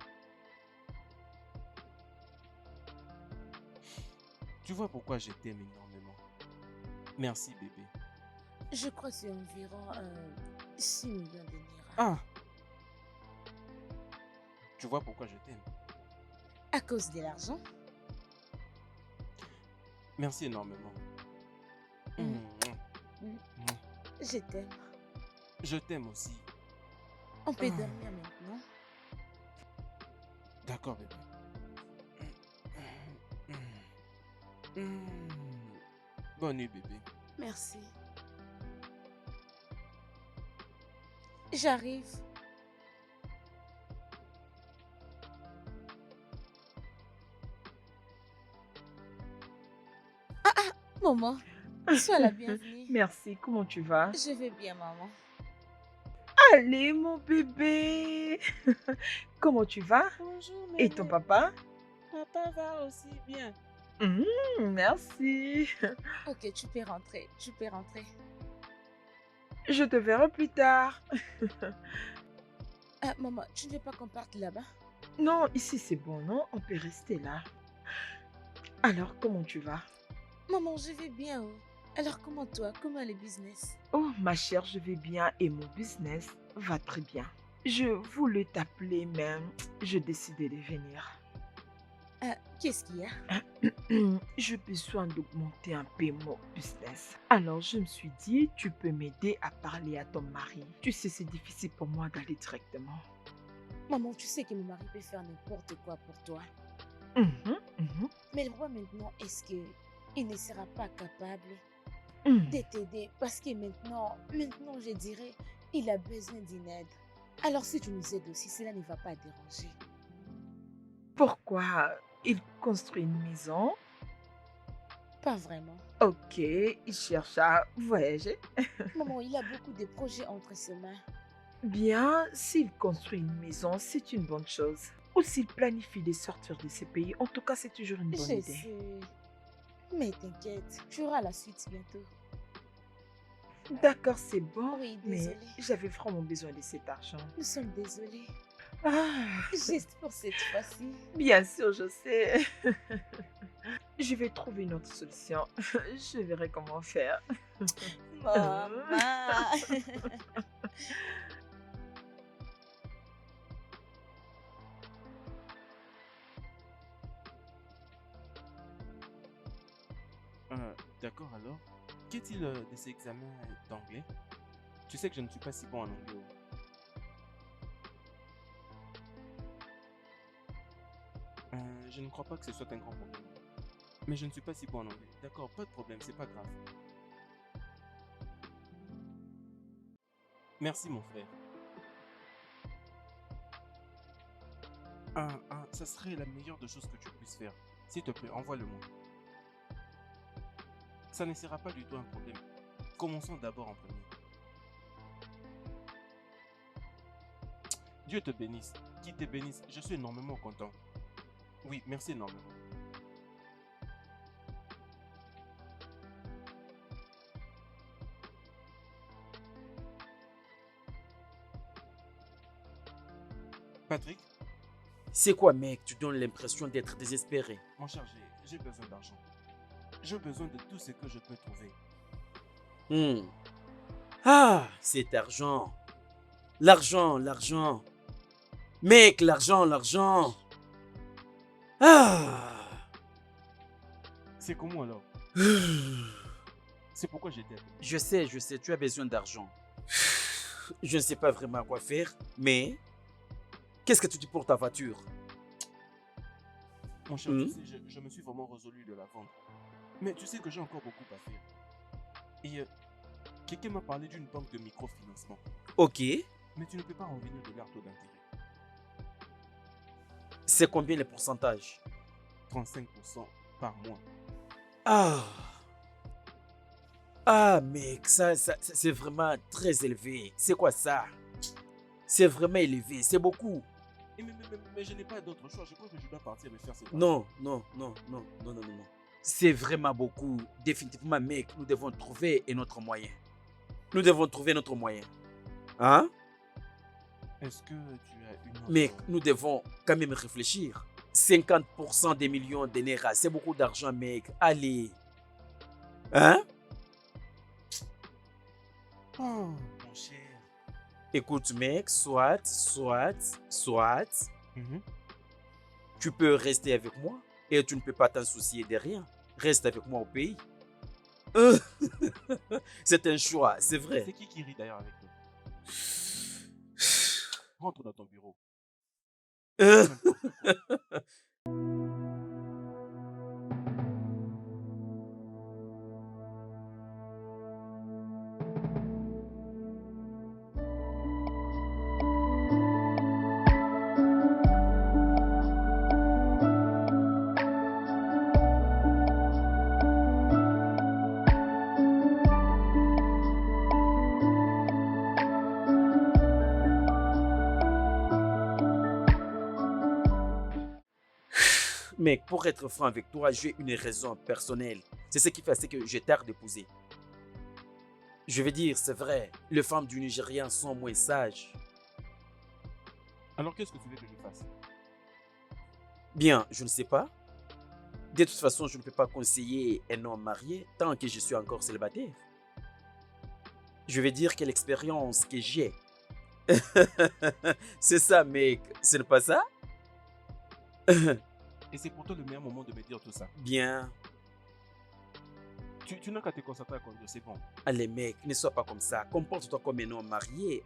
Tu vois pourquoi je t'aime énormément. Merci bébé. Je crois que c'est environ 6 millions de Naira. Ah! Tu vois pourquoi je t'aime. À cause de l'argent? Merci énormément. Je t'aime. Je t'aime aussi. On peut dormir maintenant? D'accord bébé. Bonne nuit bébé. Merci. J'arrive. Maman, sois la bienvenue. Merci, comment tu vas? Je vais bien, maman. Allez, mon bébé. Comment tu vas? Bonjour, Et ton maman. papa? Papa va aussi bien. Merci. Ok, tu peux rentrer. Tu peux rentrer. Je te verrai plus tard. Maman, tu ne veux pas qu'on parte là-bas? Non, ici c'est bon, non? On peut rester là. Alors, comment tu vas? Maman, je vais bien. Oh. Alors, comment toi? Comment le business? Oh, ma chère, je vais bien et mon business va très bien. Je voulais t'appeler, mais j'ai décidé de venir. Qu'est-ce qu'il y a? J'ai besoin d'augmenter un peu mon business. Alors je me suis dit, tu peux m'aider à parler à ton mari. Tu sais, c'est difficile pour moi d'aller directement. Maman, tu sais que mon mari peut faire n'importe quoi pour toi. Mhm, mhm, Mais le roi maintenant, est-ce qu'il ne sera pas capable mhm. de t'aider? Parce que maintenant, je dirais, il a besoin d'une aide. Alors si tu nous aides aussi, cela ne va pas déranger. Pourquoi il construit une maison? Pas vraiment. Ok, il cherche à voyager. Maman, il a beaucoup de projets entre ses mains. Bien, s'il construit une maison, c'est une bonne chose. Ou s'il planifie de sortir de ce pays, en tout cas, c'est toujours une Je bonne idée. sais. Mais t'inquiète, tu auras la suite bientôt. D'accord, c'est bon, Oui, mais désolée. j'avais vraiment besoin de cet argent. Nous sommes désolés. Ah, Juste pour cette fois-ci. bien sûr, je sais. Je vais trouver une autre solution. Je verrai comment faire. Maman. D'accord alors. Qu'est-il de ces examens d'anglais? Tu sais que je ne suis pas si bon en anglais. Je ne crois pas que ce soit un grand problème. Mais je ne suis pas si bon en anglais. D'accord, pas de problème, c'est pas grave. Merci mon frère. Ça serait la meilleure des choses que tu puisses faire. S'il te plaît, envoie-le-moi. Ça ne sera pas du tout un problème. Commençons d'abord en premier. Dieu te bénisse. Qu'il te bénisse. Je suis énormément content. Oui, merci énormément. Patrick, C'est quoi, mec? Tu donnes l'impression d'être désespéré. mon cher, j'ai besoin d'argent. J'ai besoin de tout ce que je peux trouver. Hmm. Ah, cet argent. L'argent, l'argent. Mec, l'argent, l'argent. Ah. C'est comment alors? C'est pourquoi j'étais. Je sais, tu as besoin d'argent. Je ne sais pas vraiment quoi faire, mais qu'est-ce que tu dis pour ta voiture? Mon cher, Hmm. tu sais, je me suis vraiment résolu de la vendre. Mais tu sais que j'ai encore beaucoup à faire. Et quelqu'un m'a parlé d'une banque de microfinancement. Ok, Mais tu ne peux pas revenir de leur taux d'intérêt. c'est combien les pourcentages? 35% par mois. Ah, ah mec, ça, c'est vraiment très élevé. C'est quoi ça? C'est vraiment élevé, c'est beaucoup. Et mais je n'ai pas d'autre choix. Je crois que je dois partir et faire cet argent. Non, non, non, non, non, non, non, non. C'est vraiment beaucoup. Définitivement, mec, nous devons trouver un autre moyen. Nous devons trouver notre moyen. Hein? Est-ce que tu as une autre... Mec, nous devons quand même réfléchir. 50% des millions de Naira, c'est beaucoup d'argent, mec. Allez. Hein? Oh, mon cher. Écoute, mec, soit, Mhm. tu peux rester avec moi et tu ne peux pas t'en soucier de rien. Reste avec moi au pays. C'est un choix, c'est vrai. C'est qui rit d'ailleurs avec toi? Rentre dans ton bureau. Euh, Mec, pour être franc avec toi, j'ai une raison personnelle. C'est ce qui fait c'est que j'ai tard d'épouser. Je veux dire, c'est vrai, les femmes du Nigeria sont moins sages. Alors qu'est-ce que tu veux que je fasse? Bien, je ne sais pas. De toute façon, je ne peux pas conseiller un homme marié tant que je suis encore célibataire. Je veux dire que l'expérience que j'ai. C'est ça, mec. Ce n'est pas ça? Et c'est pour toi le meilleur moment de me dire tout ça. Bien. Tu n'as qu'à te concentrer à conduire, c'est bon. Allez mec, ne sois pas comme ça. Comporte-toi comme un homme marié.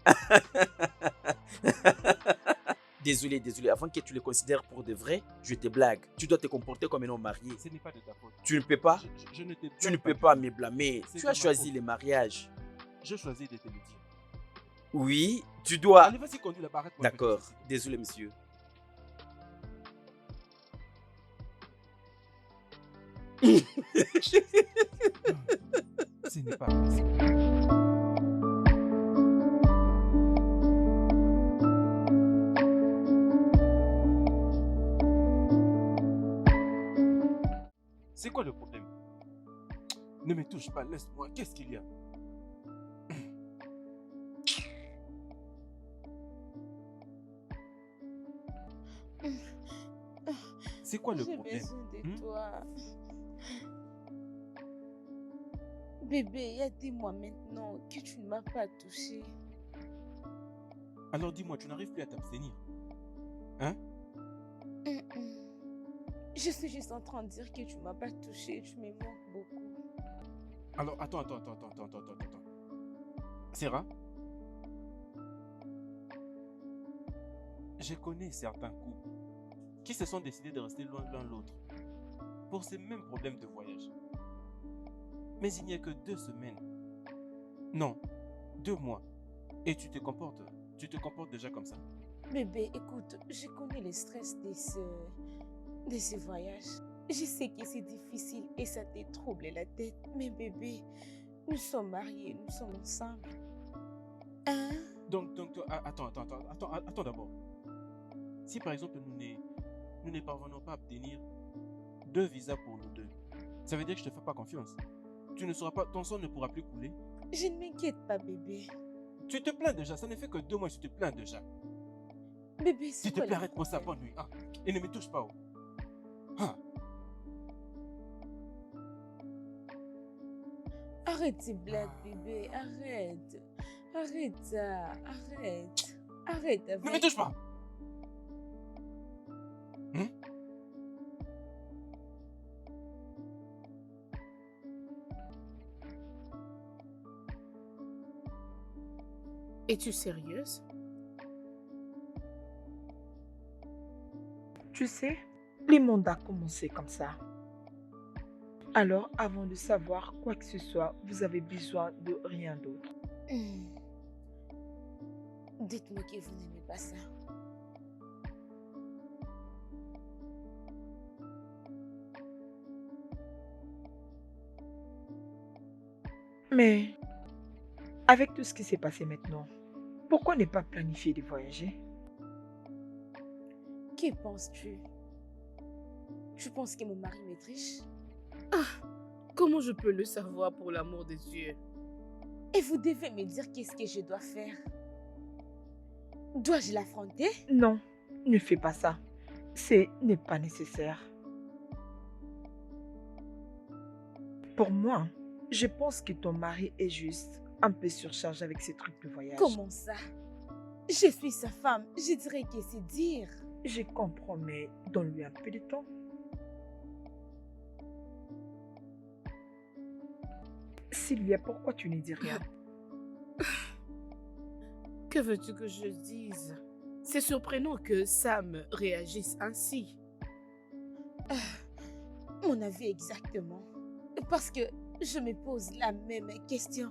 Désolé. Avant que tu le considères pour de vrai, je te blague. Tu dois te comporter comme un homme marié. Ce n'est pas de ta faute. Tu ne peux pas. Je ne te Tu blâme ne peux du pas tout. me blâmer. C'est Tu de as ma choisi faute. le mariage. Je choisis de te le dire. Oui, tu dois. Allez, vas-y, conduis la barrette. D'accord. Désolé, monsieur. Ce n'est pas possible. C'est quoi le problème? Ne me touche pas, laisse-moi. Qu'est-ce qu'il y a? C'est quoi le J'ai problème? besoin de Hmm? toi. Bébé, il y a des mois maintenant que tu ne m'as pas touché. Alors dis-moi, tu n'arrives plus à t'abstenir? Je suis juste en train de dire que tu ne m'as pas touché. Tu me manques beaucoup. Alors, attends. Sarah, je connais certains couples qui se sont décidés de rester loin l'un l'autre pour ces mêmes problèmes de voyage. Mais il n'y a que 2 semaines. Non, 2 mois. Et tu te comportes déjà comme ça. Bébé, écoute, je connais le stress de ce voyage. Je sais que c'est difficile et ça te trouble la tête. Mais bébé, nous sommes mariés, nous sommes ensemble. Hein? Donc, attends d'abord. Si par exemple nous ne parvenons pas à obtenir 2 visas pour nous deux, ça veut dire que je ne te fais pas confiance. Ton sang ne pourra plus couler. Je ne m'inquiète pas, bébé. Tu te plains déjà, ça ne fait que 2 mois que tu te plains déjà. Bébé, c'est S'il te quoi plaît, le arrête-moi ça, problème? bonne nuit. Ah, et ne me touche pas. Ah, Arrête tes blagues, bébé. Arrête. Arrête ça. Arrête. Arrête ne me avec... touche pas. Es-tu sérieuse? Tu sais, le monde a commencé comme ça. Alors, avant de savoir quoi que ce soit, vous avez besoin de rien d'autre. Dites-moi que vous n'aimez pas ça. Mais, avec tout ce qui s'est passé maintenant, pourquoi ne pas planifier de voyager? Que penses-tu? Tu penses que mon mari me triche? Comment je peux le savoir pour l'amour de Dieu? Et vous devez me dire qu'est-ce que je dois faire. Dois-je l'affronter? Non, ne fais pas ça. Ce n'est pas nécessaire. Pour moi, je pense que ton mari est juste un peu surchargé avec ses trucs de voyage. Comment ça? Je suis sa femme. Je dirais que c'est dire. Je comprends, mais donne-lui un peu de temps. Sylvia, pourquoi tu ne dis rien? Que veux-tu que je dise? C'est surprenant que Sam réagisse ainsi. Mon avis exactement. Parce que je me pose la même question.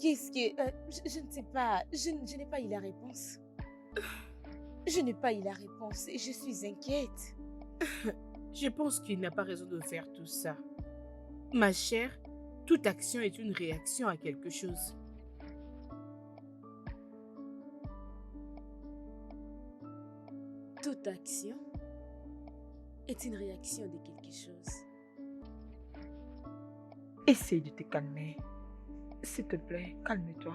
Qu'est-ce que... je ne sais pas. Je n'ai pas eu la réponse. Je n'ai pas eu la réponse et je suis inquiète. Je pense qu'il n'a pas raison de faire tout ça. Ma chère, toute action est une réaction à quelque chose. Toute action est une réaction de quelque chose. Essaye de te calmer. S'il te plaît, calme-toi.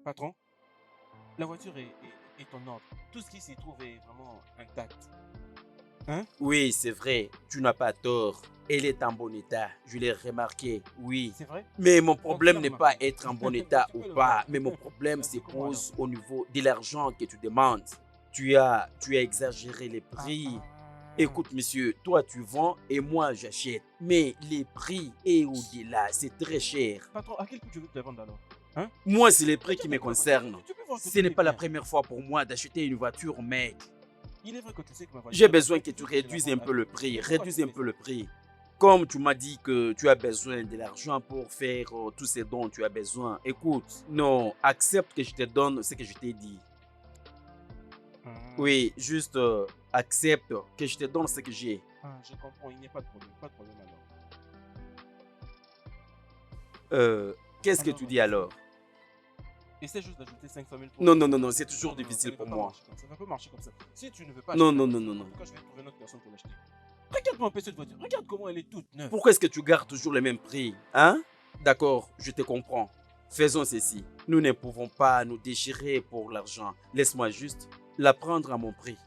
Patron, la voiture est en ordre. Tout ce qui s'y trouve est vraiment intact. Oui, c'est vrai. Tu n'as pas tort. Elle est en bon état. Je l'ai remarqué. Oui. C'est vrai? Mais mon problème ferme n'est ma pas porte. être en bon état Tu ou peux le pas. voir. Mais mon problème se C'est comment pose au niveau de l'argent que tu demandes. Tu as exagéré les prix. Écoute, monsieur, toi tu vends et moi j'achète. Mais les prix et au-delà, c'est très cher. Patron, à quel prix tu veux que je te vende alors? Hein? Moi, c'est les prix Regarde qui un me peu la voiture. concernent. Tu peux voir que Ce tout n'est est pas la bien. première fois pour moi d'acheter une voiture, mec. Il est vrai que tu sais que ma voiture J'ai est besoin que parfaite, tu je vais te la réduises un vendre peu à le prix. prix. Pourquoi tu Réduis un fais peu ça? le prix. Comme tu m'as dit que tu as besoin de l'argent pour faire tout ce dont tu as besoin. Écoute, non, accepte que je te donne ce que je t'ai dit. Oui, juste accepte que je te donne ce que j'ai. Je comprends, il n'y a pas de problème. Pas de problème alors. Qu'est-ce que Alors, tu dis alors? essaie juste d'ajouter 500 000 pour Non, le non, non, prix. non, c'est toujours Non, non, difficile ça pour ne va pas moi. marcher comme ça. Ça ne va pas marcher comme ça. Si tu ne veux pas Non, acheter la non, non, voiture, non, en non. tout cas, je vais trouver une autre personne pour l'acheter. Regarde-moi un peu cette voiture. Regarde comment elle est toute neuve. Pourquoi est-ce que tu gardes toujours le même prix? Hein? D'accord, je te comprends. Faisons ceci. Nous ne pouvons pas nous déchirer pour l'argent. Laisse-moi juste la prendre à mon prix.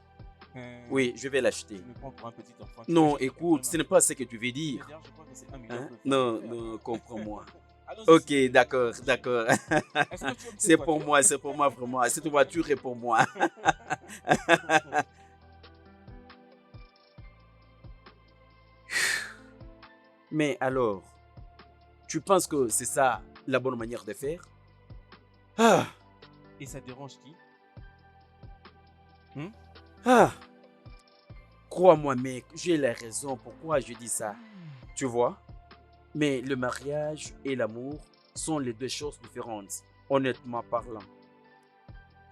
Oui, je vais Tu l'acheter. me prends pour un petit enfant. Tu Non, veux juste écoute, ce n'est pas ce que tu veux Mais dire. d'ailleurs, je crois que c'est 1 million Hein? que le Non, faire. non, comprends-moi. Allons-y, Ok, s'il te plaît. d'accord, d'accord. Est-ce que tu aimes cette C'est pour voiture? moi, c'est pour moi vraiment. Cette voiture est pour moi. Mais alors, tu penses que c'est ça la bonne manière de faire? Ah, Et ça dérange qui? ah. Crois-moi, mec, j'ai la raison pourquoi je dis ça. Tu vois? Mais le mariage et l'amour sont les deux choses différentes, honnêtement parlant.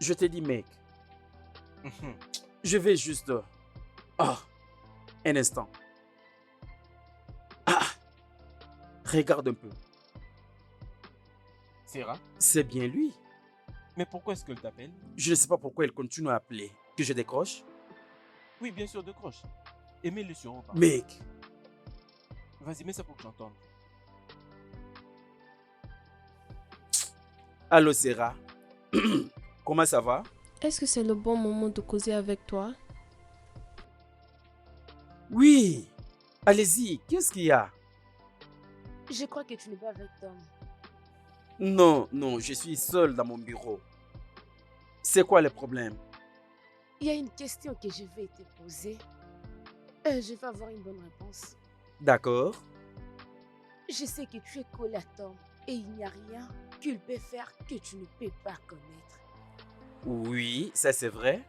Je te dis, mec, je vais juste... Ah, un instant. Ah, regarde un peu. Sarah, C'est bien lui. mais pourquoi est-ce qu'elle t'appelle? Je ne sais pas pourquoi il continue à appeler. Que je décroche? Oui, bien sûr, décroche. Et mets-le sur haut-parleur. Mec, Vas-y, mets ça pour que j'entende. allô Sarah. Comment ça va? Est-ce que c'est le bon moment de causer avec toi? Oui. Allez-y, qu'est-ce qu'il y a? Je crois que tu n'es pas avec Tom. Non, non, je suis seul dans mon bureau. C'est quoi le problème? Il y a une question que je vais te poser. Je vais avoir une bonne réponse. D'accord. Je sais que tu es collé à Tom et il n'y a rien qu'il peut faire que tu ne peux pas connaître. Oui, ça c'est vrai.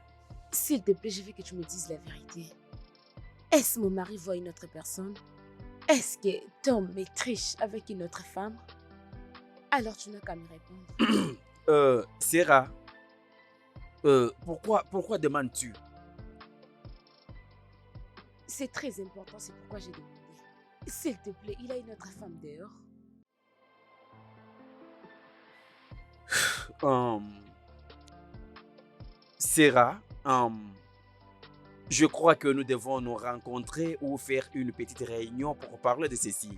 S'il te plaît, je veux que tu me dises la vérité. Est-ce que mon mari voit une autre personne? Est-ce que Tom me triche avec une autre femme? Alors tu n'as qu'à me répondre. Sarah. Pourquoi demandes-tu? C'est très important, c'est pourquoi j'ai demandé. S'il te plaît, il a une autre femme dehors. Sarah, je crois que nous devons nous rencontrer ou faire une petite réunion pour parler de ceci.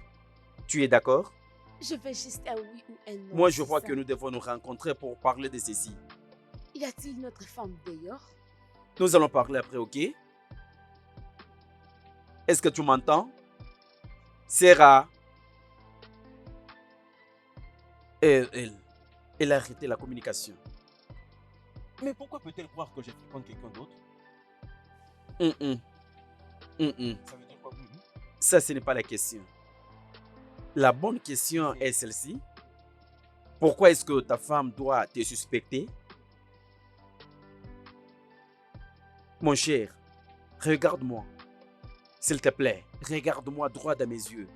Tu es d'accord? Je vais juste un oui ou un non. Moi, je c'est vois ça. que nous devons nous rencontrer pour parler de ceci. Y a-t-il une autre femme dehors? Nous allons parler après, ok? Est-ce que tu m'entends? Sarah. Elle a arrêté la communication. Mais pourquoi peut-elle croire que je fréquente quelqu'un d'autre? Ça veut dire quoi? Ça, ce n'est pas la question. La bonne question est celle-ci. Pourquoi est-ce que ta femme doit te suspecter? Mon cher, regarde-moi. S'il te plaît, regarde-moi droit dans mes yeux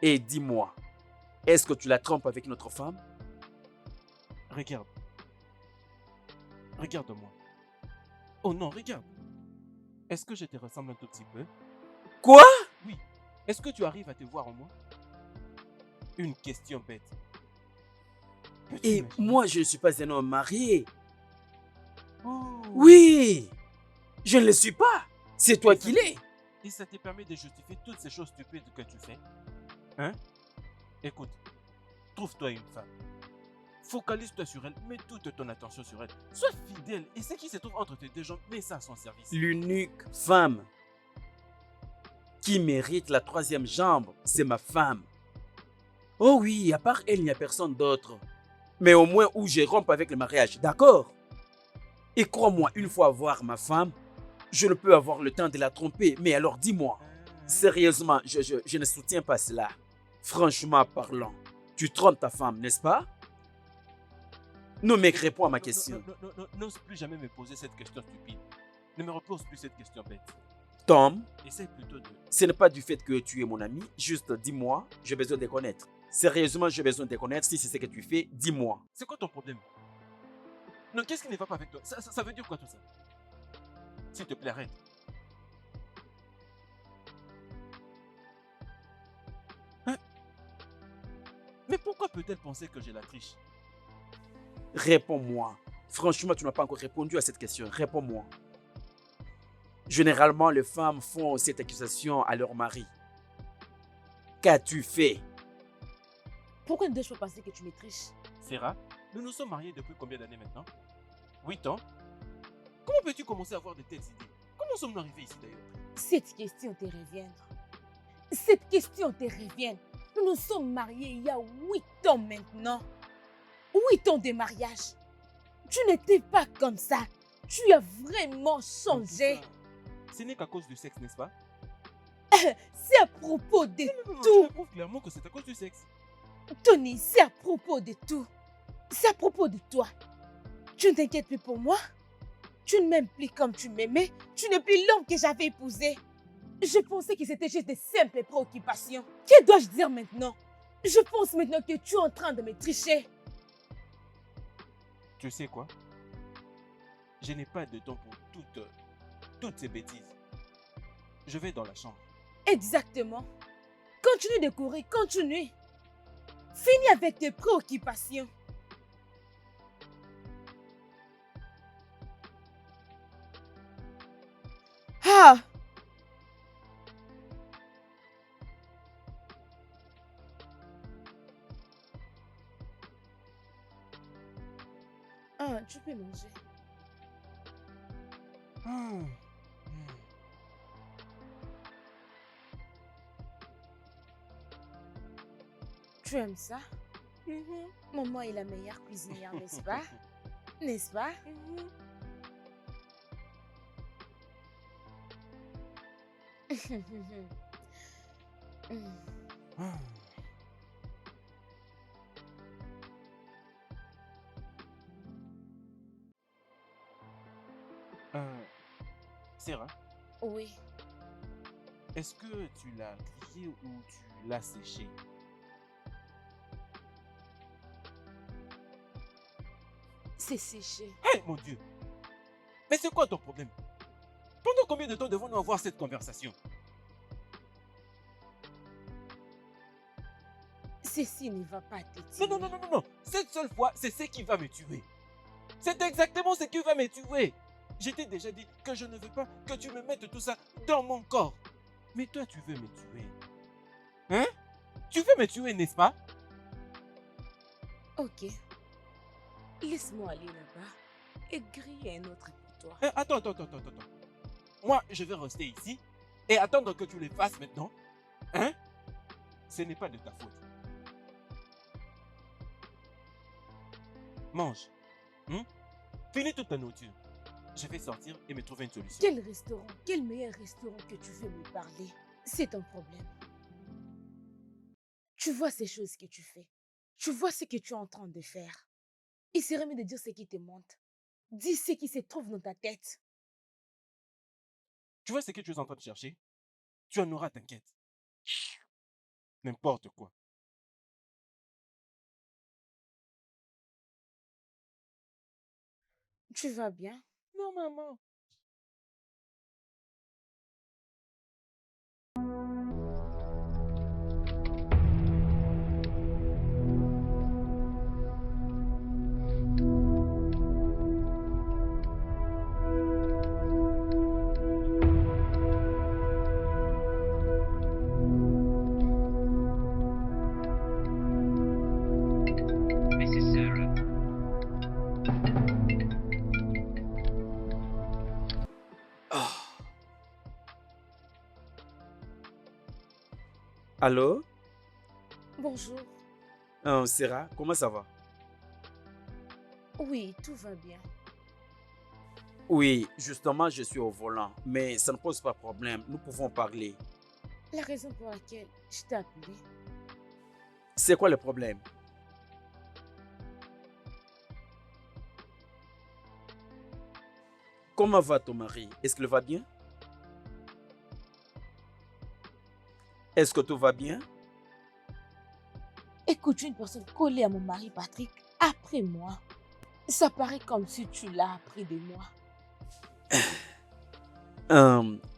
et dis-moi, est-ce que tu la trompes avec notre femme? Regarde. Regarde-moi. Oh non, regarde. Est-ce que je te ressemble un tout petit peu? Quoi? Oui. Est-ce que tu arrives à te voir en moi? Une question bête. Peux-tu Et imaginer? moi, je ne suis pas un homme marié. Oh. Oui, je ne le suis pas. C'est toi qui l'es. Et ça te permet de justifier toutes ces choses stupides que tu fais. Hein? Écoute, trouve-toi une femme. Focalise-toi sur elle, mets toute ton attention sur elle. Sois fidèle et ce qui se trouve entre tes deux jambes, mets ça à son service. L'unique femme qui mérite la troisième jambe, c'est ma femme. Oh oui, à part elle, il n'y a personne d'autre. Mais au moins où je rompe avec le mariage, d'accord? Et crois-moi, une fois voir ma femme, Je ne peux avoir le temps de la tromper. Mais alors dis-moi, sérieusement, je ne soutiens pas cela. Franchement parlant, tu trompes ta femme, n'est-ce pas? Non, mec, réponds à ma question. N'ose plus jamais me poser cette question stupide. Ne me repose plus cette question bête. Tom, Essaye plutôt de... ce n'est pas du fait que tu es mon ami. Juste dis-moi, j'ai besoin de connaître. Sérieusement, j'ai besoin de connaître. Si c'est ce que tu fais, dis-moi. C'est quoi ton problème? Non, qu'est-ce qui ne va pas avec toi? Ça veut dire quoi tout ça? S'il te plaît, arrête. Hein? Mais pourquoi peut-elle penser que j'ai la triche? Réponds-moi. Franchement, tu n'as pas encore répondu à cette question. Réponds-moi. Généralement, les femmes font cette accusation à leur mari. Qu'as-tu fait? Pourquoi ne dois-je pas penser que tu me triches? Sarah, nous nous sommes mariés depuis combien d'années maintenant? 8 ans? Comment peux-tu commencer à avoir de telles idées? Comment sommes-nous arrivés ici d'ailleurs? Cette question te revient. Cette question te revient. Nous nous sommes mariés il y a 8 ans maintenant. 8 ans de mariage. Tu n'étais pas comme ça. Tu as vraiment changé. Ce n'est qu'à cause du sexe, n'est-ce pas? C'est à propos de Non, tout. tu me prouves clairement que c'est à cause du sexe. Tony, c'est à propos de tout. C'est à propos de toi. Tu ne t'inquiètes plus pour moi. Tu ne m'aimes plus comme tu m'aimais. Tu n'es plus l'homme que j'avais épousé. Je pensais que c'était juste des simples préoccupations. Que dois-je dire maintenant? Je pense maintenant que tu es en train de me tricher. Tu sais quoi? Je n'ai pas de temps pour toutes ces bêtises. Je vais dans la chambre. Exactement. Continue de courir, continue. Finis avec tes préoccupations. Ah! Ah, tu peux manger. Tu aimes ça? Maman est la meilleure cuisinière, n'est-ce pas? N'est-ce pas? Sarah, Oui. est-ce que tu l'as grillé ou tu l'as séché? C'est séché. Hé, mon Dieu! Mais c'est quoi ton problème? Pendant combien de temps devons-nous avoir cette conversation? Ceci ne va pas te tuer. Non. Cette seule fois, c'est ce qui va me tuer. C'est exactement ce qui va me tuer. Je t'ai déjà dit que je ne veux pas que tu me mettes tout ça dans mon corps. Mais toi, tu veux me tuer. Hein? Tu veux me tuer, n'est-ce pas? Ok. Laisse-moi aller là-bas et griller un autre pour toi. Attends. Moi, je vais rester ici et attendre que tu les fasses maintenant. Hein? Ce n'est pas de ta faute. Mange. Finis toute ta nourriture. Je vais sortir et me trouver une solution. Quel restaurant, quel meilleur restaurant que tu veux me parler? C'est ton problème. Tu vois ces choses que tu fais. Tu vois ce que tu es en train de faire. Il serait mieux de dire ce qui te monte. Dis ce qui se trouve dans ta tête. Tu vois ce que tu es en train de chercher? Tu en auras, t'inquiète. N'importe quoi. Tu vas bien? Non, maman. Mrs. Sarah. Allô? Bonjour. Sarah, comment ça va? Oui, tout va bien. Oui, justement, je suis au volant, mais ça ne pose pas problème. Nous pouvons parler. La raison pour laquelle je t'ai appelé, C'est quoi le problème? Comment va ton mari? Est-ce qu'il va bien? Est-ce que tout va bien? écoute, je suis une personne collée à mon mari Patrick après moi. Ça paraît comme si tu l'as appris de moi.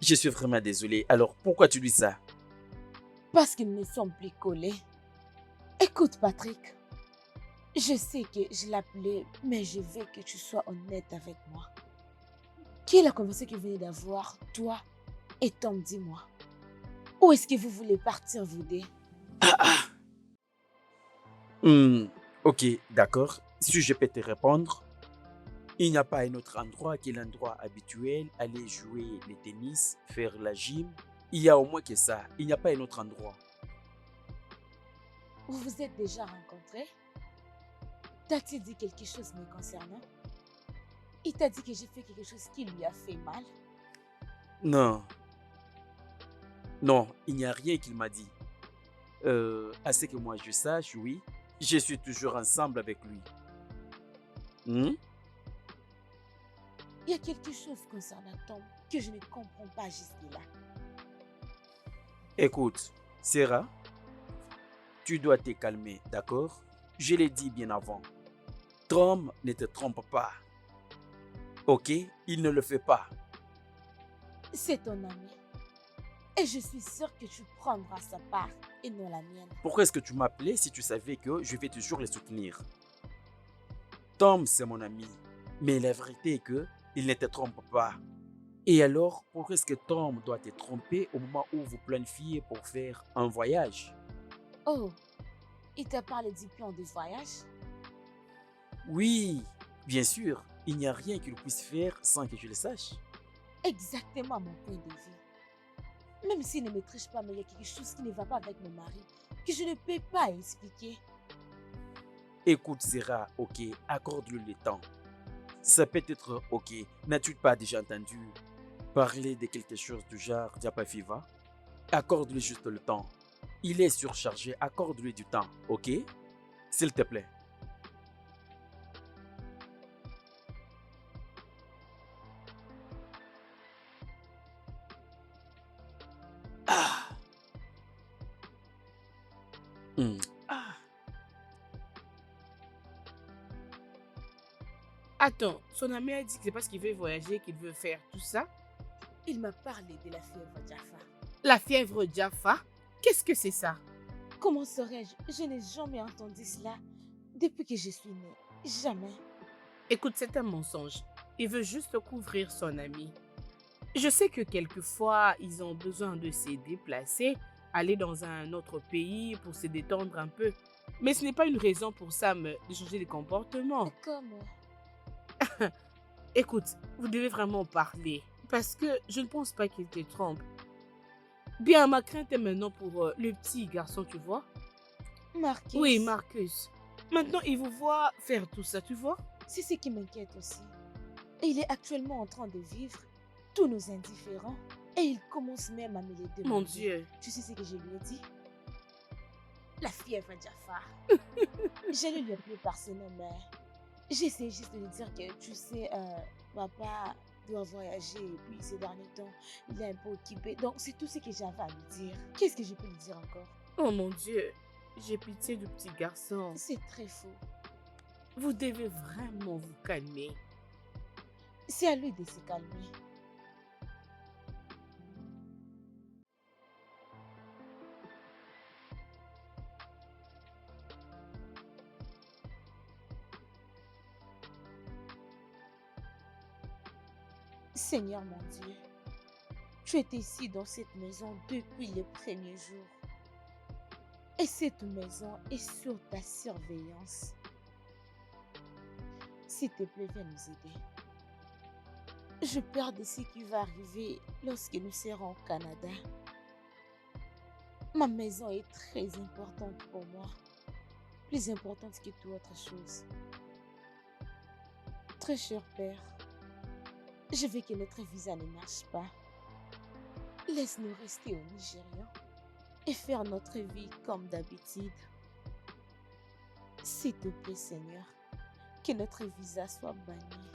Je suis vraiment désolé. Alors, pourquoi tu dis ça? Parce qu'ils ne sont plus collés. Écoute, Patrick, je sais que je l'appelais, mais je veux que tu sois honnête avec moi. Qui est la conversation que vous venez d'avoir, toi et Tom, dis-moi. Où est-ce que vous voulez partir, vous deux? Hmm, ok, d'accord. Si je peux te répondre, il n'y a pas un autre endroit que l'endroit habituel, aller jouer le tennis, faire la gym. Il y a au moins que ça. Il n'y a pas un autre endroit. Vous vous êtes déjà rencontrés? T'as-t-il dit quelque chose me concernant? Il t'a dit que j'ai fait quelque chose qui lui a fait mal? Non, non, il n'y a rien qu'il m'a dit. À ce que moi je sache, oui, je suis toujours ensemble avec lui. Hmm? Il y a quelque chose concernant Tom que je ne comprends pas jusque-là. Écoute, Sarah, tu dois te calmer, d'accord? Je l'ai dit bien avant. Tom ne te trompe pas. Ok? Il ne le fait pas. C'est ton ami. Et je suis sûre que tu prendras sa part et non la mienne. Pourquoi est-ce que tu m'appelais si tu savais que je vais toujours le soutenir? Tom, c'est mon ami. Mais la vérité est que il ne te trompe pas. Et alors, pourquoi est-ce que Tom doit te tromper au moment où vous planifiez pour faire un voyage? Oh, il t'a parlé du plan de voyage? Oui, bien sûr, il n'y a rien qu'il puisse faire sans que je le sache. Exactement mon point de vue. Même s'il ne me triche pas, mais il y a quelque chose qui ne va pas avec mon mari, que je ne peux pas expliquer. Écoute, Sarah, ok, accorde-lui le temps. Ça peut être ok. N'as-tu pas déjà entendu parler de quelque chose du genre Diapa Fiva? Accorde-lui juste le temps. Il est surchargé, accorde-lui du temps, ok? S'il te plaît. Ah. Hmm. Ah. Attends, son ami a dit que c'est parce qu'il veut voyager qu'il veut faire tout ça? Il m'a parlé de la fièvre Jaffa. La fièvre Jaffa? Qu'est-ce que c'est ça? Comment saurais-je? Je n'ai jamais entendu cela depuis que je suis née. Jamais. Écoute, c'est un mensonge. Il veut juste couvrir son ami. Je sais que quelquefois, ils ont besoin de se déplacer, aller dans un autre pays pour se détendre un peu. Mais ce n'est pas une raison pour Sam de changer de comportement. Comme... Écoute, vous devez vraiment parler. Parce que je ne pense pas qu'il te trompe. Bien, ma crainte est maintenant pour le petit garçon, tu vois? Marcus. Oui, Marcus. Maintenant, il vous voit faire tout ça, tu vois? C'est ce qui m'inquiète aussi. Il est actuellement en train de vivre tous nos indifférents. Et il commence même à me les demander. Mon Dieu. Tu sais ce que je lui ai dit? La fièvre Jaffa. Je ne lui ai plus par ce nom, mais j'essaie juste de lui dire que, tu sais, papa doit voyager et puis ces derniers temps, il est un peu occupé. Donc, c'est tout ce que j'avais à lui dire. Qu'est-ce que je peux lui dire encore? Oh mon Dieu. J'ai pitié du petit garçon. C'est très faux. Vous devez vraiment vous calmer. C'est à lui de se calmer. Seigneur mon Dieu, tu étais ici dans cette maison depuis les premiers jours. Et cette maison est sous ta surveillance. S'il te plaît, viens nous aider. Je peur de ce qui va arriver lorsque nous serons au Canada. Ma maison est très importante pour moi. Plus importante que toute autre chose. Très cher Père, Je veux que notre visa ne marche pas. Laisse-nous rester au Nigeria et faire notre vie comme d'habitude. S'il te plaît, Seigneur, que notre visa soit banni.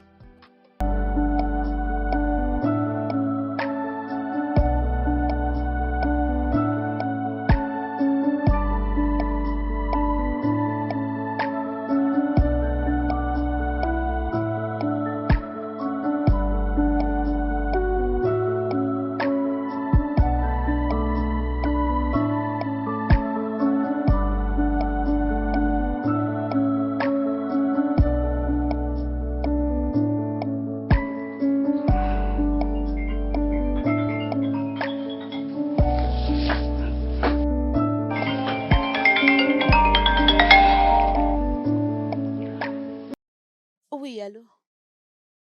Oui, allô?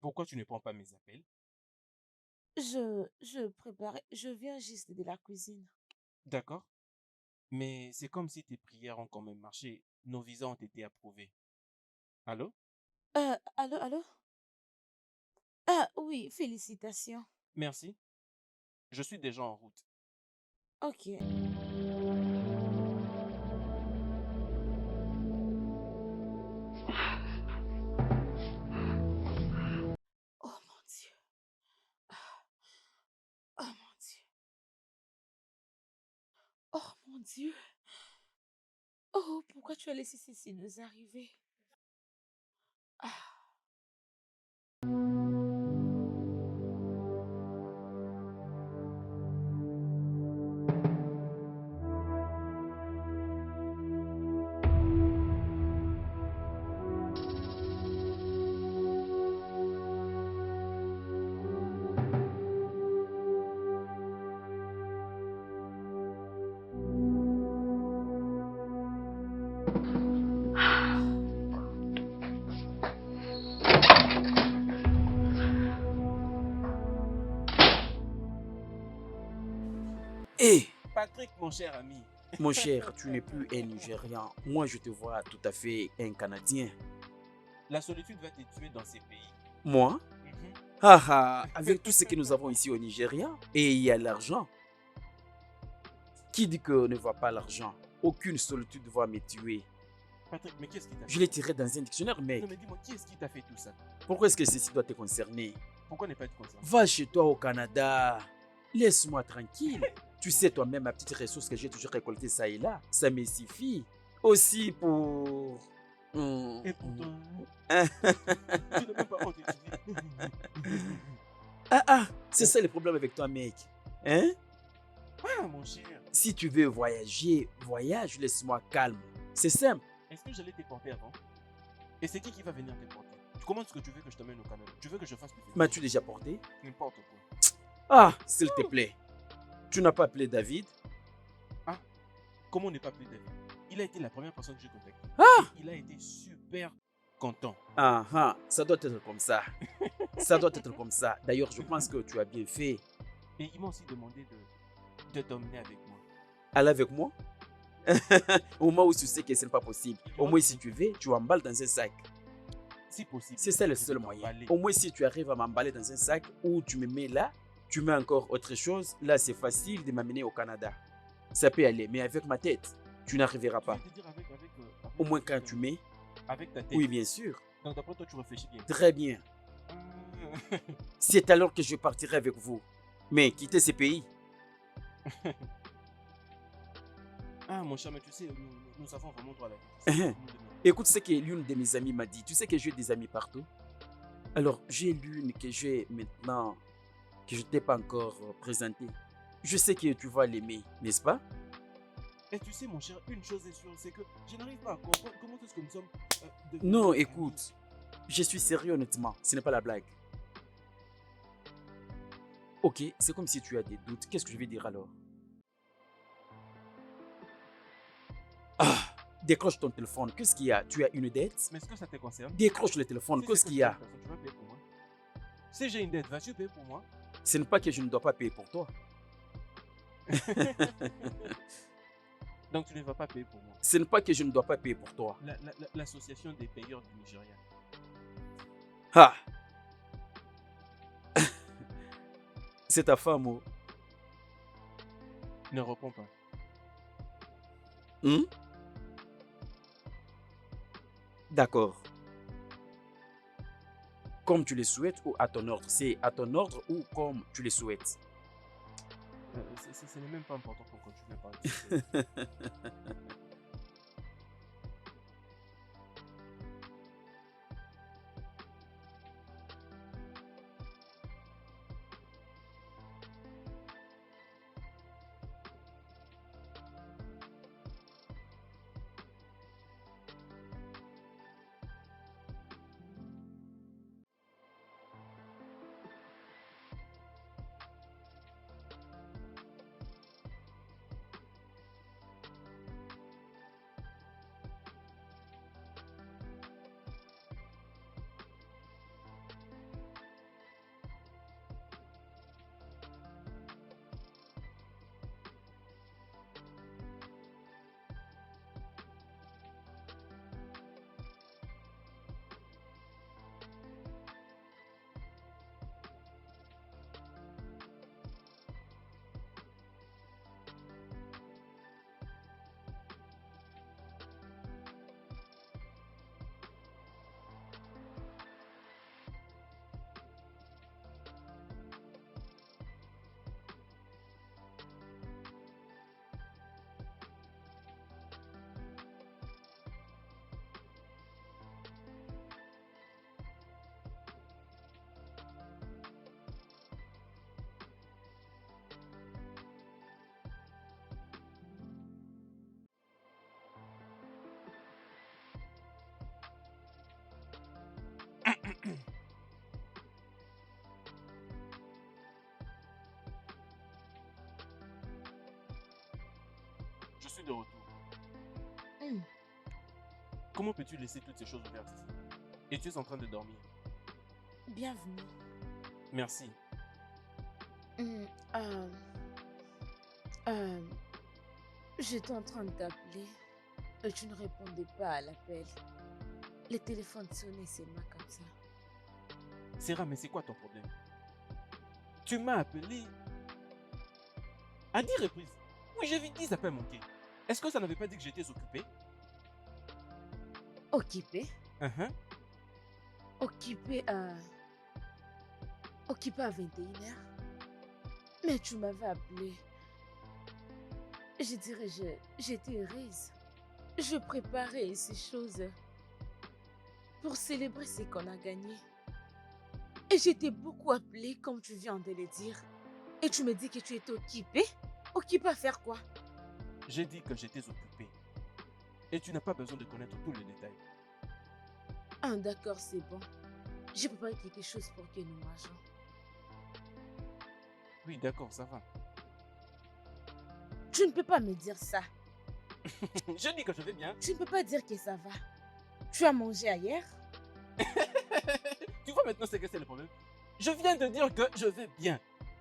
Pourquoi tu ne prends pas mes appels? Je viens juste de la cuisine. D'accord. Mais c'est comme si tes prières ont quand même marché. Nos visas ont été approuvés. Allô? Allô? Ah oui, félicitations. Merci. Je suis déjà en route. Ok. Oh mon Dieu. Oh mon Dieu. Oh mon Dieu. Oh, pourquoi tu as laissé ceci nous arriver? Ah. Hé, Patrick, mon cher ami. mon cher, tu n'es plus un Nigérian. Moi, je te vois tout à fait un Canadien. La solitude va te tuer dans ces pays. Moi? Mhm. Ah ah, avec tout ce que nous avons ici au Nigeria, et il y a l'argent. Qui dit qu'on ne voit pas l'argent? Aucune solitude va me tuer. Patrick, mais qu'est-ce qui t'a fait? Je l'ai tiré dans un dictionnaire, mec. Non, mais dis-moi, qui est-ce qui t'a fait tout ça? Pourquoi est-ce que ceci doit te concerner? Pourquoi ne pas être concerné? Va chez toi au Canada. Laisse-moi tranquille. Tu sais toi-même, ma petite ressource que j'ai toujours récoltée ça et là, ça me suffit. Aussi pour... Et pourtant, tu n'as même pas honte d'étudier. C'est ça le problème avec toi, mec. Hein? Ah, mon cher. Si tu veux voyager, voyage, laisse-moi calme. C'est simple. Est-ce que j'allais te porter avant? Et c'est qui va venir te porter? Comment est-ce que tu veux que je t'amène au Canada? Tu veux que je fasse le M'as-tu déjà porté? N'importe quoi. Ah, s'il te plaît. Tu n'as pas appelé David? Ah, comment ne pas appeler David? Il a été la première personne que j'ai contactée. Ah! Et il a été super content. Ah, ah, ça doit être comme ça. Ça doit être comme ça. D'ailleurs, je pense que tu as bien fait. Et il m'a aussi demandé de t'emmener avec moi. Aller avec moi? Au moins où tu sais que ce n'est pas possible. Au moins, si tu veux, tu emballes dans un sac. Si possible. C'est ça le je seul peux moyen. t'emballer. Au moins, si tu arrives à m'emballer dans un sac ou tu me mets là, tu mets encore autre chose, là, c'est facile de m'amener au Canada. Ça peut aller, mais avec ma tête, tu n'arriveras Tu pas. veux te dire avec Au moins, quand tu mets, avec ta tête. oui, bien sûr. Donc d'après toi, tu réfléchis bien. Très bien. Ah. C'est alors que je partirai avec vous. Mais quittez ce pays. Ah, mon cher, mais tu sais, nous avons vraiment droit à la vie. C'est Mhm. ce que nous demandons. Écoute ce que l'une de mes amies m'a dit. Tu sais que j'ai des amis partout. Alors, j'ai l'une que j'ai maintenant, que je ne t'ai pas encore présentée. Je sais que tu vas l'aimer, n'est-ce pas? Et tu sais, mon cher, une chose est sûre, c'est que je n'arrive pas à comprendre comment est-ce que nous sommes. devenus Non, amis. écoute. Je suis sérieux honnêtement. Ce n'est pas la blague. Ok, c'est comme si tu as des doutes. Qu'est-ce que je vais dire alors? Ah, décroche ton téléphone. Qu'est-ce qu'il y a? Tu as une dette? Mais est-ce que ça te concerne? Décroche le téléphone. Si Qu'est-ce c'est qu'il y a? que tu vas payer pour moi. Si j'ai une dette, vas-tu payer pour moi? Ce n'est pas que je ne dois pas payer pour toi. Donc tu ne vas pas payer pour moi. Ce n'est pas que je ne dois pas payer pour toi. L'association des payeurs du Nigeria. Ah. C'est ta femme, oh. Ne réponds pas. Hmm? D'accord. Comme tu le souhaites ou à ton ordre? C'est à ton ordre ou comme tu le souhaites? Ce n'est même pas important qu'on continue à parler de ça. Je suis de retour. Hmm. Comment peux-tu laisser toutes ces choses ouvertes ici? Et tu es en train de dormir. Bienvenue. Merci. Hmm, euh, euh, J'étais en train de t'appeler et tu ne répondais pas à l'appel. Le téléphone sonnait seulement comme ça. Sarah, mais c'est quoi ton problème? Tu m'as appelé à 10 reprises. Oui, j'ai vu 10 appels manqués. Est-ce que ça n'avait pas dit que j'étais occupé? Occupé? Uh-huh. Occupé à 21h. Mais tu m'avais appelé. Je dirais, j'étais heureuse. Je préparais ces choses pour célébrer ce qu'on a gagné. Et j'étais beaucoup appelée, comme tu viens de le dire. Et tu me dis que tu étais occupée? Occupée à faire quoi? J'ai dit que j'étais occupé. Et tu n'as pas besoin de connaître tous les détails. Ah, d'accord, c'est bon. J'ai préparé quelque chose pour que nous mangeons. Oui, d'accord, ça va. Tu ne peux pas me dire ça. Je dis que je vais bien. Tu ne peux pas dire que ça va. Tu as mangé ailleurs? Tu vois maintenant c'est que c'est le problème. Je viens de dire que je vais bien.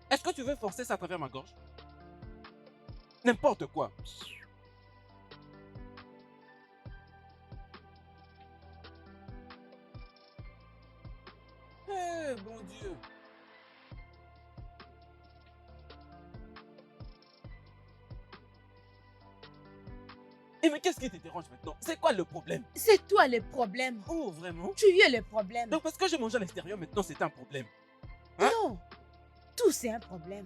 Est-ce que tu veux forcer ça à travers ma gorge? N'importe quoi. Eh, bon Dieu. Et mais qu'est-ce qui te dérange maintenant? C'est quoi le problème? C'est toi le problème. Oh, vraiment? Tu es le problème. Donc parce que j'ai mangé à l'extérieur, maintenant c'est un problème. Hein? Non, tout c'est un problème.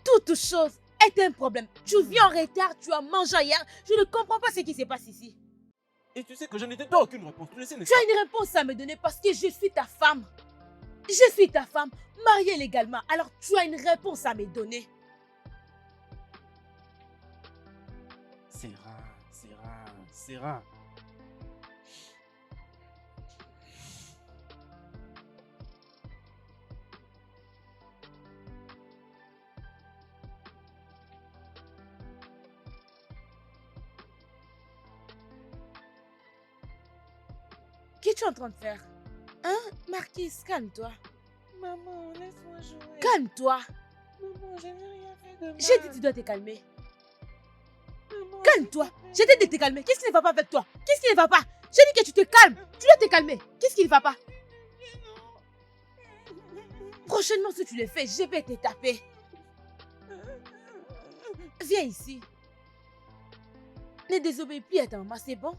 Toute chose est un problème. Tu viens en retard, tu as mangé hier. Je ne comprends pas ce qui se passe ici. Et tu sais que je ne te donne aucune réponse. Tu le sais, n'est-ce Tu pas? as une réponse à me donner parce que je suis ta femme. Je suis ta femme, mariée légalement. Alors tu as une réponse à me donner. Sarah. Qu'est-ce que tu es en train de faire? Hein, Marquise, calme-toi. Maman, laisse-moi jouer. Calme-toi. Maman, je n'ai rien fait de mal. J'ai dit tu dois te calmer. Maman, Calme-toi. s'il J'ai te dit de te calmer. Qu'est-ce qui ne va pas avec toi? Qu'est-ce qui ne va pas? J'ai dit que tu te calmes. Tu dois te calmer. Qu'est-ce qui ne va pas? Prochainement, si tu le fais, je vais te taper. Viens ici. Ne désobéis plus à ta maman, c'est bon?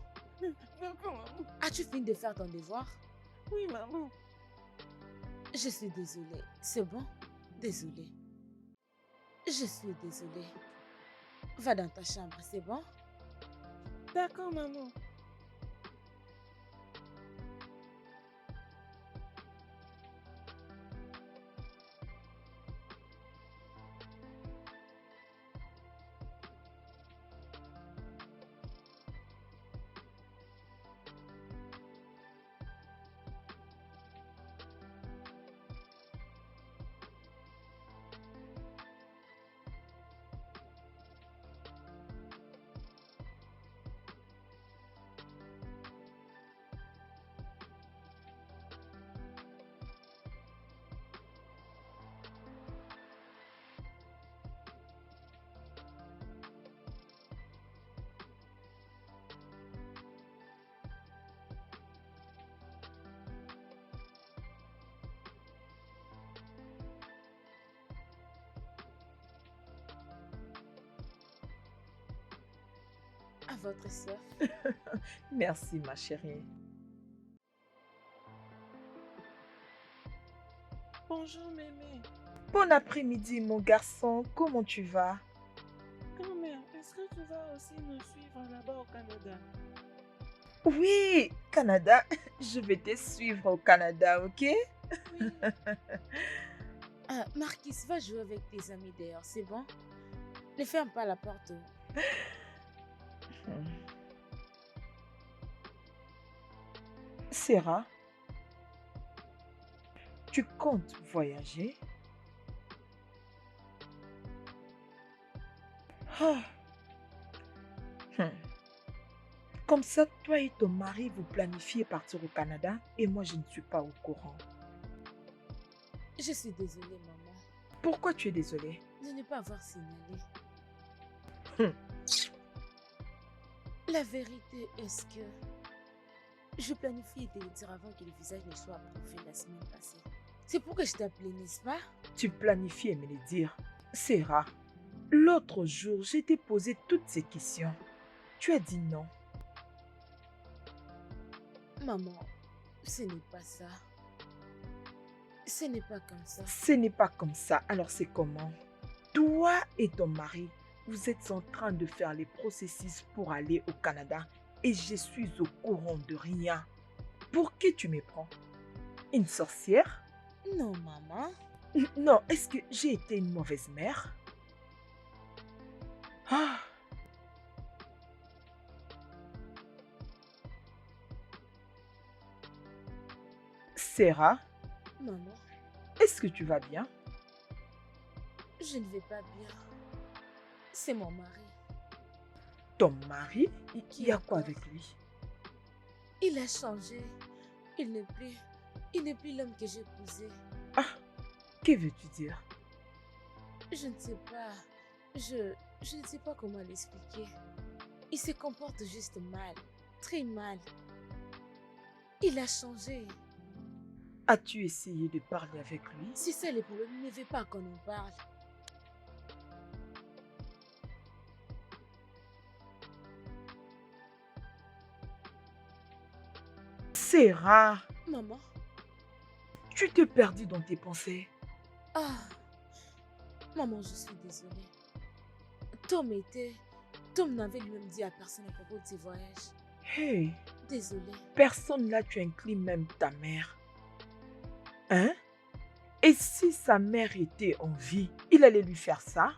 D'accord, maman. As-tu fini de faire ton devoir? Oui, maman. Je suis désolée. C'est bon? Désolée. Je suis désolée. Va dans ta chambre, c'est bon? D'accord, maman. À votre soif. Merci, ma chérie. Bonjour, mémé. Bon après-midi, mon garçon. Comment tu vas? Grand-mère, est-ce que tu vas aussi nous suivre là-bas au Canada? Oui, Canada. Je vais te suivre au Canada, ok? Oui. Marquis, va jouer avec tes amis dehors, c'est bon? Ne ferme pas la porte. Sarah, tu comptes voyager? Ah. Comme ça, toi et ton mari, vous planifiez partir au Canada et moi, je ne suis pas au courant. Je suis désolée, maman, Pourquoi tu es désolée? de ne pas avoir signalé. Hum. La vérité est que je planifiais de le dire avant que le visage ne soit approuvé la semaine passée. C'est pourquoi je t'ai appelé, n'est-ce pas? Tu planifiais me le dire. Sarah, l'autre jour, je t'ai posé toutes ces questions. Tu as dit non. Maman, ce n'est pas ça. Ce n'est pas comme ça. Ce n'est pas comme ça. Alors c'est comment? Toi et ton mari, vous êtes en train de faire les processus pour aller au Canada et je suis au courant de rien. Pour qui tu me prends? Une sorcière? Non, maman. Non, est-ce que j'ai été une mauvaise mère? Ah. Sarah, Maman, est-ce que tu vas bien? je ne vais pas bien. C'est mon mari. Ton mari, il Qui y a a quoi peur? avec lui? Il a changé. Il n'est plus l'homme que j'ai épousé. Ah, que veux-tu dire? Je ne sais pas. Je ne sais pas comment l'expliquer. Il se comporte juste mal. Très mal. Il a changé. As-tu essayé de parler avec lui? Si c'est le problème, il ne veut pas qu'on en parle. Sarah, Maman. tu t'es perdue dans tes pensées. Ah. Maman, je suis désolée. Tom n'avait lui-même dit à personne à propos de ses voyages. Hey, Désolée. personne là, tu inclus même ta mère. Hein? Et si sa mère était en vie, il allait lui faire ça?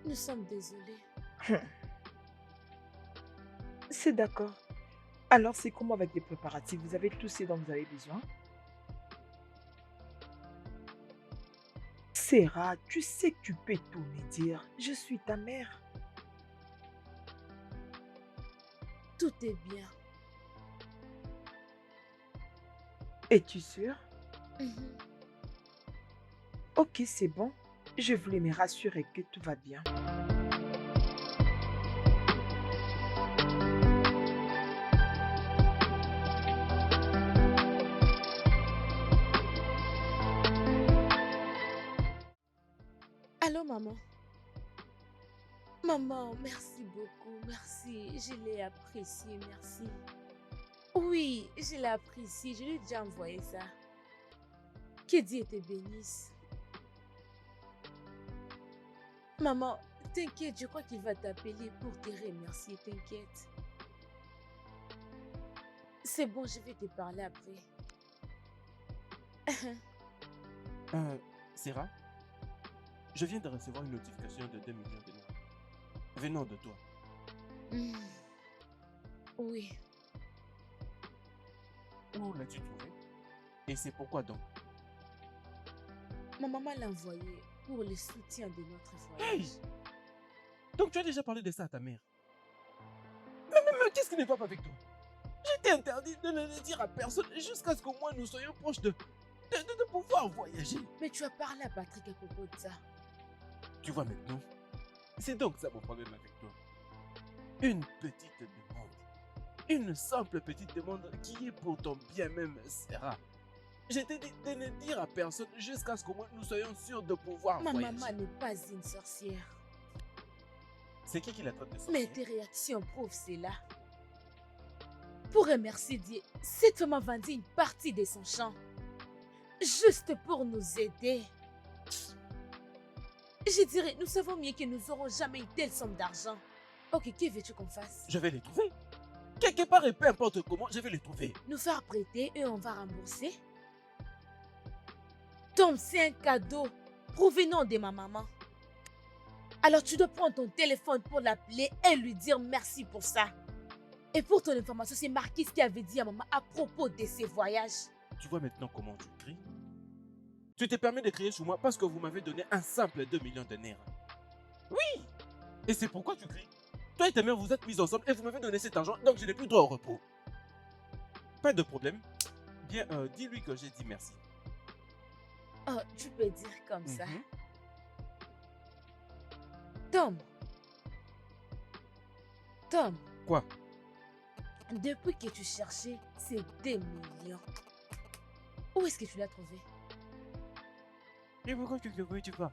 Nous sommes désolés. C'est d'accord. Alors, c'est comment avec les préparatifs? Vous avez tout ce dont vous avez besoin? Sarah, tu sais que tu peux tout me dire. Je suis ta mère. Tout est bien. Es-tu sûre? Mhm. Ok, c'est bon. Je voulais me rassurer que tout va bien. Allô, maman? Maman, merci beaucoup, merci. Je l'ai apprécié, merci. Oui, je l'ai apprécié, je lui ai déjà envoyé ça. Que Dieu te bénisse. Maman, t'inquiète, je crois qu'il va t'appeler pour te remercier, t'inquiète. C'est bon, je vais te parler après. Sarah, je viens de recevoir une notification de 2 millions de dollars venant de toi. Hmm. Oui, Où l'as-tu trouvé? Et c'est pourquoi donc? ma maman l'a envoyé pour le soutien de notre Hey! voyage. Donc tu as déjà parlé de ça à ta mère? Mais qu'est-ce qui ne va pas avec toi? Je t'ai interdit de ne le dire à personne jusqu'à ce qu'au moins nous soyons proches de pouvoir voyager. Mais tu as parlé à Patrick à propos de ça. Tu vois maintenant, c'est donc ça mon problème avec toi. Une petite demande. Une simple petite demande qui est pour ton bien même, Sarah. Je t'ai dit de ne dire à personne jusqu'à ce qu'au moins nous soyons sûrs de pouvoir Ma voyager. maman n'est pas une sorcière. C'est qui la traite de sorcière? Mais tes réactions prouvent cela. Pour remercier Dieu, cette femme a vendu une partie de son champ. Juste pour nous aider. Je dirais, nous savons mieux que nous n'aurons jamais une telle somme d'argent. Ok, que veux-tu qu'on fasse? Je vais les trouver. Quelque part et peu importe comment, je vais les trouver. Nous faire prêter et on va rembourser? Tom, c'est un cadeau provenant de ma maman. Alors tu dois prendre ton téléphone pour l'appeler et lui dire merci pour ça. Et pour ton information, c'est Marquis qui avait dit à maman à propos de ses voyages. Tu vois maintenant comment tu cries? Tu t'es permis de crier sur moi parce que vous m'avez donné un simple 2 millions de nerfs. Oui! Et c'est pourquoi tu cries? Toi et ta mère vous êtes mis ensemble et vous m'avez donné cet argent, donc je n'ai plus droit au repos. Pas de problème. Bien, dis-lui que j'ai dit merci. Oh, tu peux dire comme ça. Mhm. Tom, Quoi? depuis que tu cherchais ces 2 millions, où est-ce que tu l'as trouvé? Et pourquoi tu vas?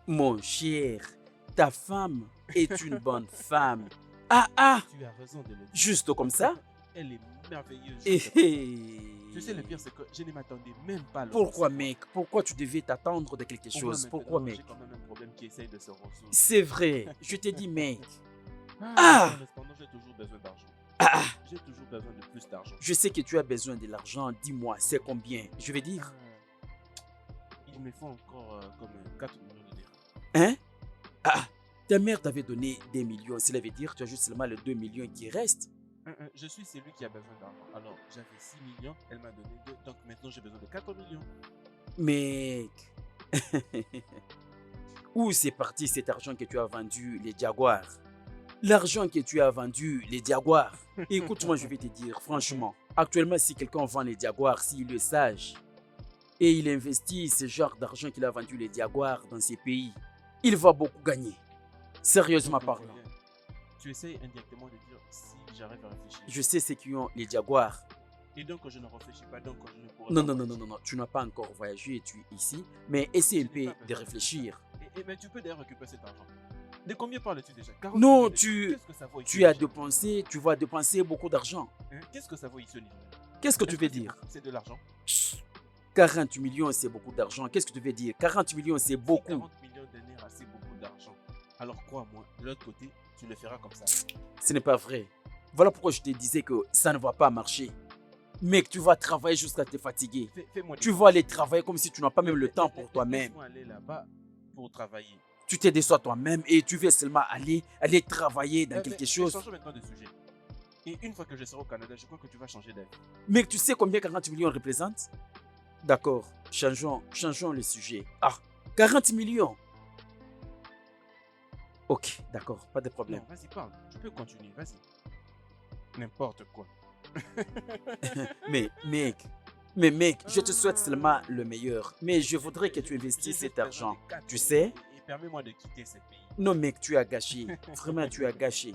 Mon cher, ta femme est une bonne femme. Ah ah, Tu as raison de le dire. juste comme ça? Elle est merveilleuse. Eh, je te eh. Tu sais, le pire, c'est que je ne m'attendais même pas à le Pourquoi, recevoir. mec? Pourquoi tu devais t'attendre de quelque Au moins, chose? maintenant, Pourquoi, mec? J'ai quand même un problème qui essaye de se résoudre. C'est vrai, je t'ai dit, mec. Ah! Cependant, j'ai toujours besoin d'argent. Ah, ah. J'ai toujours besoin de plus d'argent. Je sais que tu as besoin de l'argent. Dis-moi, c'est combien? Je vais dire. Il me faut encore comme 4 millions de dirhams. Hein? Ah, ta mère t'avait donné des millions. Cela veut dire que tu as juste seulement les 2 millions qui restent. Je suis celui qui a besoin d'argent. Alors, j'avais 6 millions, elle m'a donné 2, donc maintenant j'ai besoin de 4 millions. Mec. Où c'est parti cet argent que tu as vendu les Jaguars? L'argent que tu as vendu les Jaguars. Écoute-moi, je vais te dire, franchement, actuellement, si quelqu'un vend les Jaguars, s'il est sage et il investit ce genre d'argent qu'il a vendu les Jaguars dans ces pays, il va beaucoup gagner. Sérieusement Donc, parlant. tu essayes indirectement de dire si j'arrive à réfléchir. Je sais ce qui ont les Jaguars. Et donc, je ne réfléchis pas, donc je ne pourrai Non, pas non, non, non, voyager. non, non, tu n'as pas encore voyagé, tu es ici, mais essaie un Je n'ai peu pas besoin de ça. réfléchir. Mais tu peux d'ailleurs récupérer cet argent. De combien parles-tu déjà? 40 Non, millions de tu- dirhams. Qu'est-ce que ça vaut ici Tu as déjà? dépensé, tu vas dépenser beaucoup d'argent. Hein? Qu'est-ce que ça vaut ici au Nigeria? Qu'est-ce que tu Est-ce veux c'est dire? beaucoup? C'est de l'argent. 40 millions, c'est beaucoup d'argent. Qu'est-ce que tu veux dire? 40 millions, c'est Si beaucoup. 40 millions de nerfs, c'est beaucoup d'argent. Alors crois-moi, de l'autre côté, tu le feras comme ça. Ce n'est pas vrai. Voilà pourquoi je te disais que ça ne va pas marcher. Mec, tu vas travailler jusqu'à te fatiguer. Fais-moi Tu vas aller travailler comme si tu n'as pas même le temps pour toi-même. Laisse-moi aller là-bas pour travailler. Tu te déçois toi-même et tu veux seulement aller travailler dans quelque chose. Changeons maintenant de sujet. Et une fois que je serai au Canada, je crois que tu vas changer d'avis. Mec, tu sais combien 40 millions représentent? D'accord, changeons le sujet. Ah, 40 millions. Ok, d'accord, pas de problème. Non, vas-y, parle. Tu peux continuer, vas-y. N'importe quoi. Mais mec, je te souhaite seulement le meilleur. Mais je voudrais que tu investisses cet argent. Tu sais? Et permets-moi de quitter ce pays. Non mec, tu as gâché. Vraiment, tu as gâché.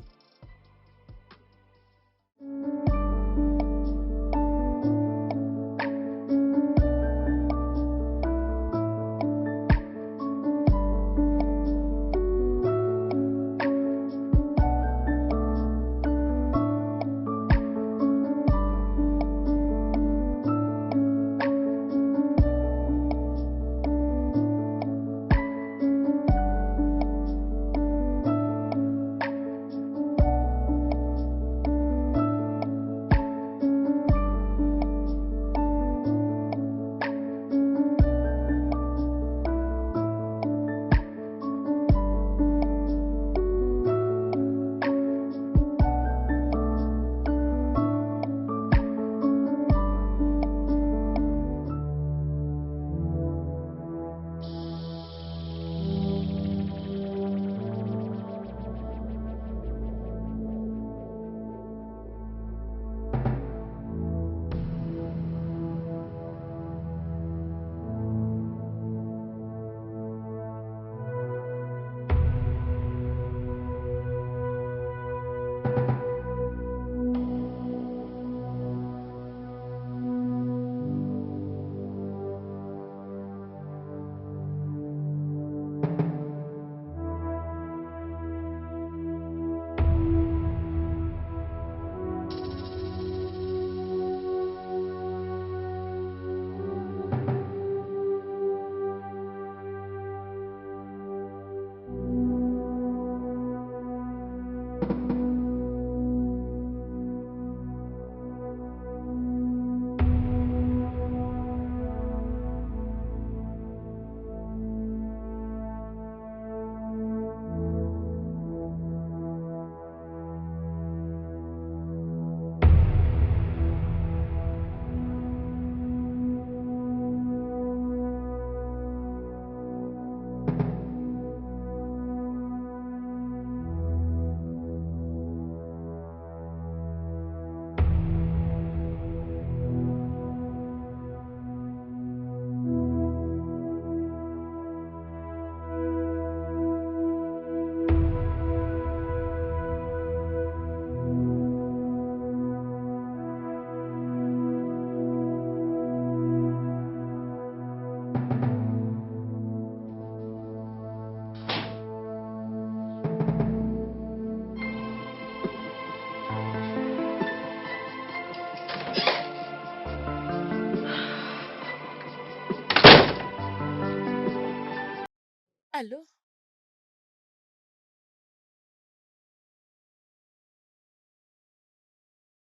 Allô?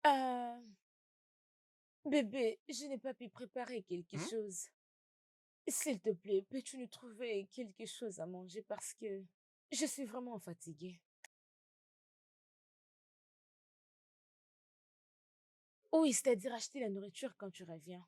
Euh, Bébé, je n'ai pas pu préparer quelque Hmm? chose. S'il te plaît, peux-tu nous trouver quelque chose à manger parce que je suis vraiment fatiguée. Oui, c'est-à-dire acheter la nourriture quand tu reviens.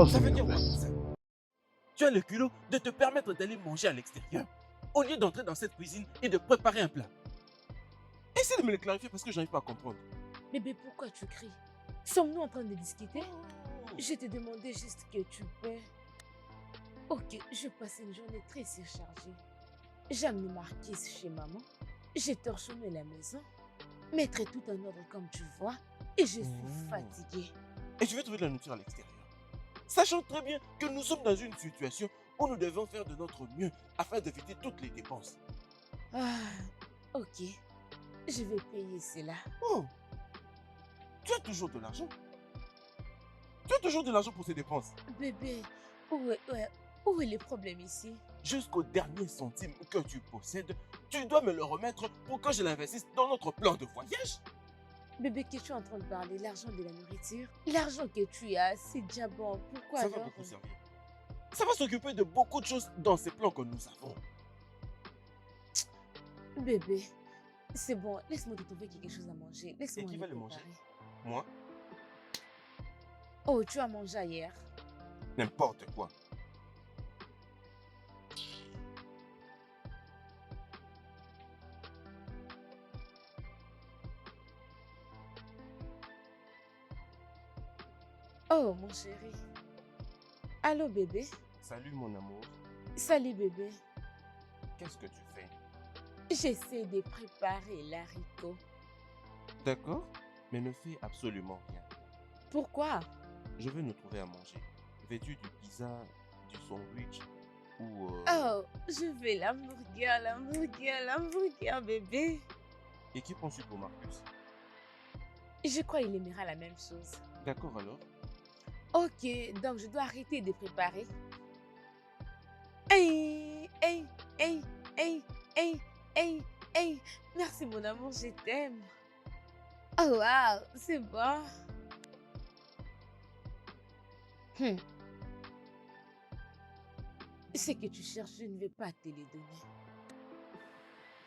Ça veut dire quoi tout ça? Tu as le culot de te permettre d'aller manger à l'extérieur au lieu d'entrer dans cette cuisine et de préparer un plat. Essaie de me le clarifier parce que je n'arrive pas à comprendre. Bébé, pourquoi tu cries? Sommes-nous en train de discuter? Je te demandais juste que tu peux. Ok, je passe une journée très surchargée. J'ai amené Marquise chez maman. J'ai torchonné la maison. Mettre tout en ordre comme tu vois. Et je suis fatiguée. Et je vais trouver de la nourriture à l'extérieur. Sachant très bien que nous sommes dans une situation où nous devons faire de notre mieux afin d'éviter toutes les dépenses. Ah, ok. Je vais payer cela. Oh, tu as toujours de l'argent. Tu as toujours de l'argent pour ces dépenses. Bébé, où est le problème ici? Jusqu'au dernier centime que tu possèdes, tu dois me le remettre pour que je l'investisse dans notre plan de voyage. Bébé, que tu es en train de parler? L'argent de la nourriture? L'argent que tu as, c'est déjà bon. Pourquoi Ça va alors? beaucoup servir. Ça va s'occuper de beaucoup de choses dans ces plans que nous avons. Bébé, c'est bon. Laisse-moi te trouver quelque chose à manger. Et Laisse-moi qui le va le manger? préparer. Moi? Oh, tu as mangé hier. N'importe quoi. Oh, mon chéri. Allô, bébé? Salut mon amour. Salut, bébé. Qu'est-ce que tu fais? J'essaie de préparer l'haricot. D'accord, mais ne fais absolument rien. Pourquoi? Je vais nous trouver à manger. Veux-tu du pizza, du sandwich ou... Oh, je veux l'hamburger, bébé. Et qui penses-tu pour Marcus? Je crois qu'il aimera la même chose. D'accord alors? Ok, donc je dois arrêter de préparer. Hey, hey, hey, hey, hey, hey, hey. Merci mon amour, je t'aime. Oh wow, c'est bon. Hmm. Ce que tu cherches, je ne vais pas te les donner.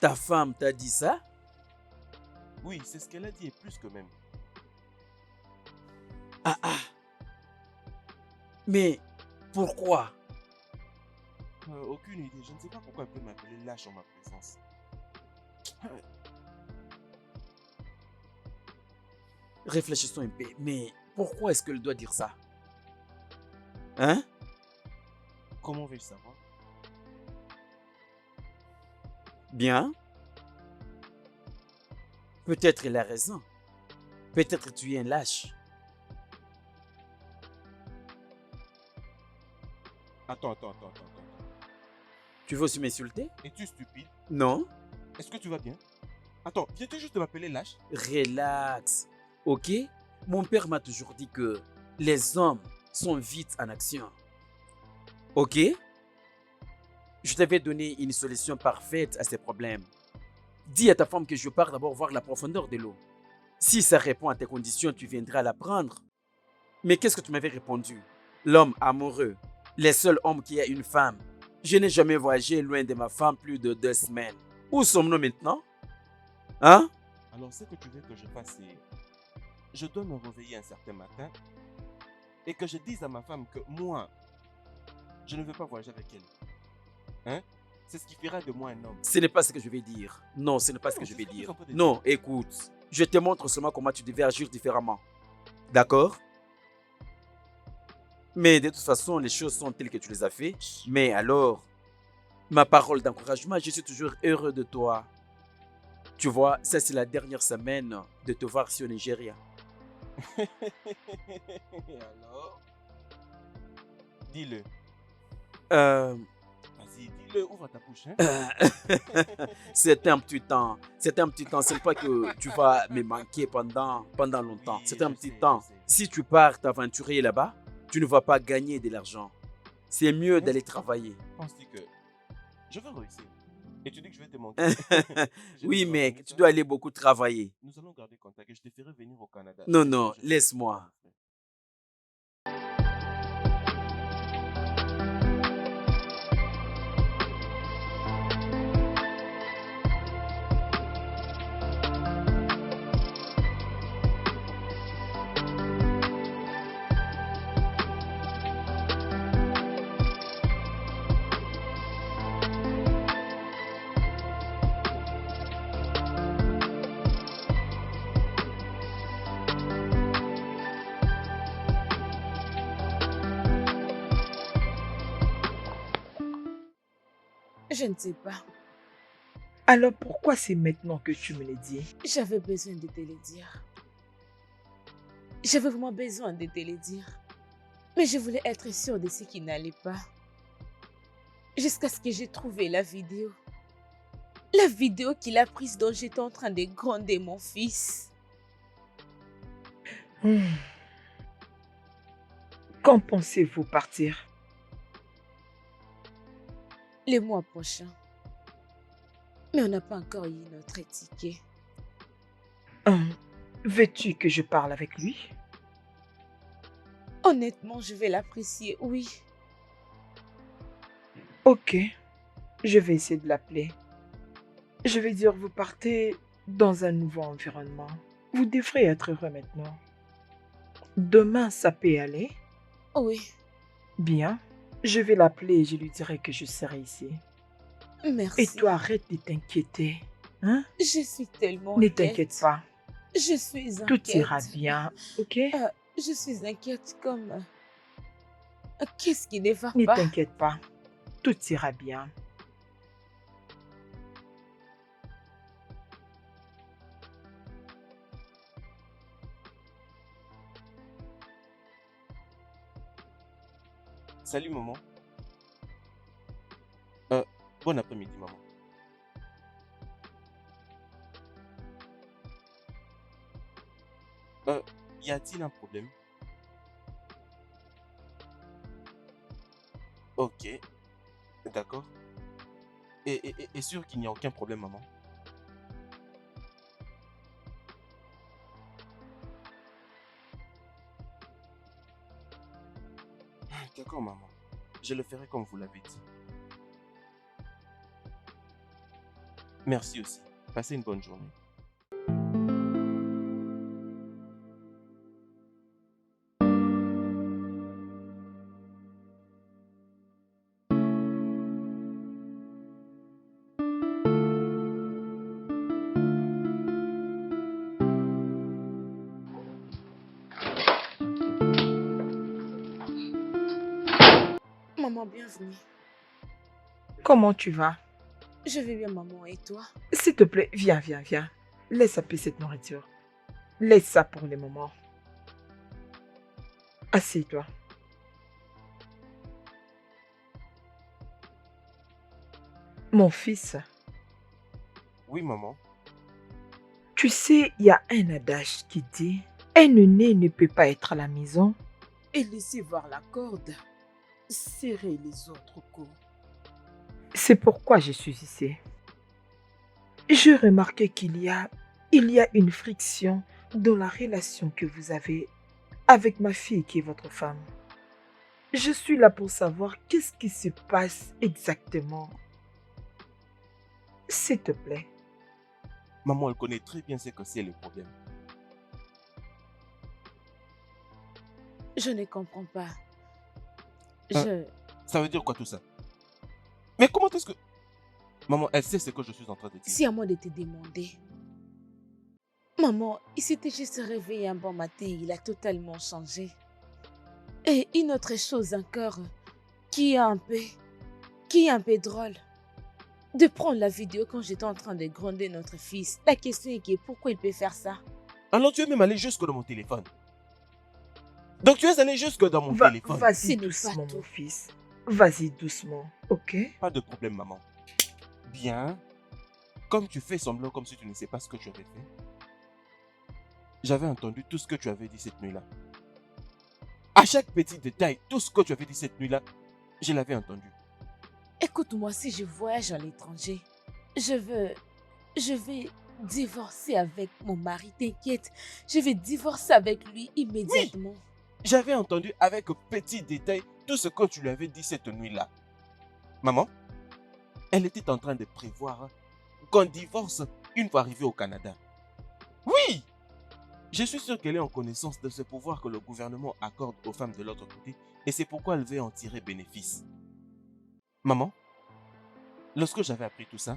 Ta femme t'a dit ça? Oui, c'est ce qu'elle a dit et plus que même. Ah ah. Mais pourquoi? Aucune idée. Je ne sais pas pourquoi elle peut m'appeler lâche en ma présence. Réfléchissons un peu. Mais pourquoi est-ce qu'elle doit dire ça? Hein? Comment vais-je savoir? Bien. Peut-être elle a raison. Peut-être tu es un lâche. Attends. Tu veux aussi m'insulter? Es-tu stupide? Non. Est-ce que tu vas bien? Attends, viens-tu juste de m'appeler lâche? Relax. Ok? Mon père m'a toujours dit que les hommes sont vite en action. Ok? Je t'avais donné une solution parfaite à ces problèmes. Dis à ta femme que je pars d'abord voir la profondeur de l'eau. Si ça répond à tes conditions, tu viendras la prendre. Mais qu'est-ce que tu m'avais répondu? L'homme amoureux, le seul homme qui a une femme. Je n'ai jamais voyagé loin de ma femme plus de 2 semaines. Où sommes-nous maintenant? Hein? Alors, ce que tu veux que je fasse, c'est... Je dois me réveiller un certain matin et que je dise à ma femme que moi, je ne veux pas voyager avec elle. Hein? C'est ce qui fera de moi un homme. Ce n'est pas ce que je vais dire. Non, ce n'est pas ce que Non, je c'est vais ce que tu es dire. en train de Non, écoute. Je te montre seulement comment tu devais agir différemment. D'accord? Mais de toute façon, les choses sont telles que tu les as fait. Mais alors, ma parole d'encouragement, je suis toujours heureux de toi. Tu vois, ça c'est la dernière semaine de te voir ici au Nigeria. Et alors? Dis-le. Euh, Vas-y, dis-le, ouvre ta bouche, hein? C'était un petit temps. C'était un petit temps. C'est pas que tu vas me manquer pendant longtemps. Oui, C'était un je petit sais, je temps. sais. Si tu pars t'aventurer là-bas, tu ne vas pas gagner de l'argent. C'est mieux d'aller travailler. Penses-tu que je vais réussir? Et tu dis que je vais te manquer? Je Oui, vais te mec, ramener tu ça. dois aller beaucoup travailler. Nous allons garder contact et je te ferai venir au Canada. Non, C'est ce non, que je ferai pour toi, laisse-moi. mon frère. Je ne sais pas. Alors pourquoi c'est maintenant que tu me le dis? J'avais besoin de te le dire. J'avais vraiment besoin de te le dire. Mais je voulais être sûre de ce qui n'allait pas. Jusqu'à ce que j'ai trouvé la vidéo. La vidéo qu'il a prise dont j'étais en train de gronder mon fils. Hmm. Quand pensez-vous partir? Le mois prochain. Mais on n'a pas encore eu notre ticket. Veux-tu que je parle avec lui? Honnêtement, je vais l'apprécier, oui. Ok, je vais essayer de l'appeler. Je vais dire, vous partez dans un nouveau environnement. Vous devrez être heureux maintenant. Demain, ça peut aller. Oui, Bien. Je vais l'appeler et je lui dirai que je serai ici. merci. Et toi, arrête de t'inquiéter. Hein? Je suis tellement Ne inquiète. t'inquiète pas. Je suis inquiète. Tout ira bien, ok? Je suis inquiète comme... Qu'est-ce qui ne va Ne pas? t'inquiète pas. Tout ira bien. Salut, maman. Bon après-midi, maman. Y a-t-il un problème? Ok, d'accord. Et sûr qu'il n'y a aucun problème, maman? D'accord, maman. Je le ferai comme vous l'avez dit. Merci aussi. Passez une bonne journée. Maman, bienvenue. Comment tu vas? Je vais bien, maman, et toi? S'il te plaît, viens, viens, viens. Laisse appeler cette nourriture. Laisse ça pour le moment. Assieds-toi. Mon fils, Oui, maman. tu sais, il y a un adage qui dit un aîné ne peut pas être à la maison. Et laissez voir la corde. Serrez les autres coups. C'est pourquoi je suis ici. J'ai remarqué il y a une friction dans la relation que vous avez avec ma fille qui est votre femme. Je suis là pour savoir qu'est-ce qui se passe exactement. S'il te plaît. Maman, elle connaît très bien ce que c'est le problème. Je ne comprends pas. Ça veut dire quoi tout ça? Mais comment est-ce que... Maman, elle sait ce que je suis en train de dire. C'est à moi de te demander. Maman, il s'était juste réveillé un bon matin, il a totalement changé. Et une autre chose encore qui est un peu drôle. de prendre la vidéo quand j'étais en train de gronder notre fils. La question est pourquoi il peut faire ça? Alors tu es même allé jusque dans mon téléphone. Donc tu es allé jusque dans mon téléphone. Vas-y Ce n'est pas doucement, tout. mon fils. Vas-y doucement, ok? Pas de problème, maman. Bien. Comme tu fais semblant comme si tu ne sais pas ce que tu avais fait, j'avais entendu tout ce que tu avais dit cette nuit-là. À chaque petit détail, tout ce que tu avais dit cette nuit-là, je l'avais entendu. Écoute-moi, si je voyage à l'étranger, je vais divorcer avec mon mari, t'inquiète. Je vais divorcer avec lui immédiatement. J'avais entendu avec petit détail tout ce que tu lui avais dit cette nuit-là. Maman, elle était en train de prévoir qu'on divorce une fois arrivé au Canada. Oui! Je suis sûr qu'elle est en connaissance de ce pouvoir que le gouvernement accorde aux femmes de l'autre côté et c'est pourquoi elle veut en tirer bénéfice. Maman, lorsque j'avais appris tout ça,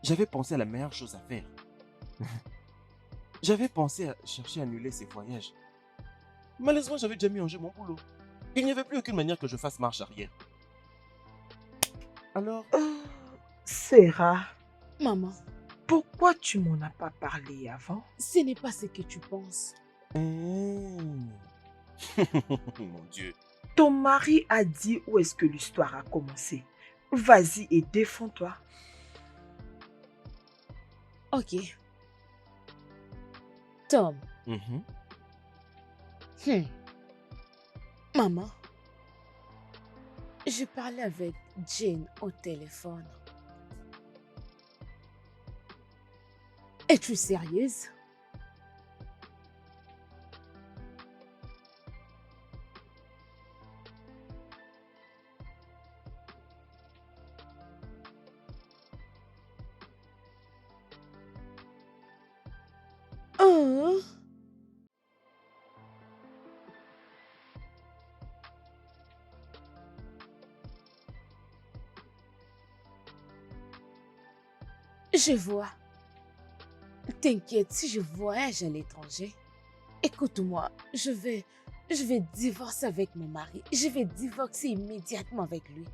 j'avais pensé à la meilleure chose à faire. J'avais pensé à chercher à annuler ces voyages. Malheureusement, j'avais déjà mis en jeu mon boulot. Il n'y avait plus aucune manière que je fasse marche arrière. Alors, Sarah, Maman, pourquoi tu m'en as pas parlé avant? ce n'est pas ce que tu penses. mon Dieu. Ton mari a dit où est-ce que l'histoire a commencé. Vas-y et défends-toi. Ok. Tom. Mhm. Maman, je parlais avec Jane au téléphone. Es-tu sérieuse? Oh. Je vois. T'inquiète, si je voyage à l'étranger, écoute-moi, je vais divorcer avec mon mari. Je vais divorcer immédiatement avec lui.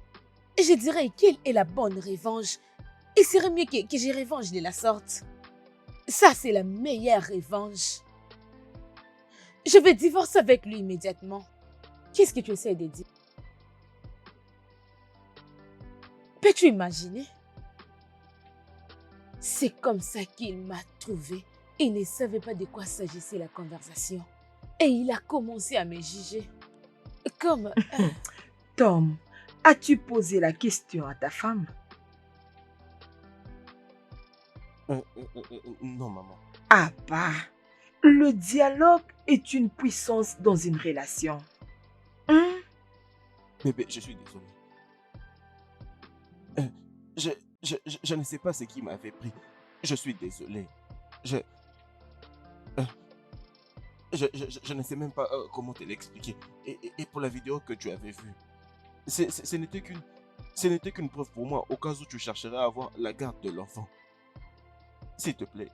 Et je dirais quelle est la bonne revanche. Il serait mieux que je revanche de la sorte. Ça, c'est la meilleure revanche. Je vais divorcer avec lui immédiatement. Qu'est-ce que tu essaies de dire? Peux-tu imaginer? C'est comme ça qu'il m'a trouvé. Il ne savait pas de quoi s'agissait la conversation. Et il a commencé à me juger. Comme... Tom, as-tu posé la question à ta femme? Non, maman. Ah bah, le dialogue est une puissance dans une relation. Hein? Bébé, je suis désolé. Je ne sais pas ce qui m'avait pris. Je suis désolé. Je ne sais même pas comment te l'expliquer. Et pour la vidéo que tu avais vue, ce n'était qu'une preuve pour moi au cas où tu chercherais à avoir la garde de l'enfant. S'il te plaît,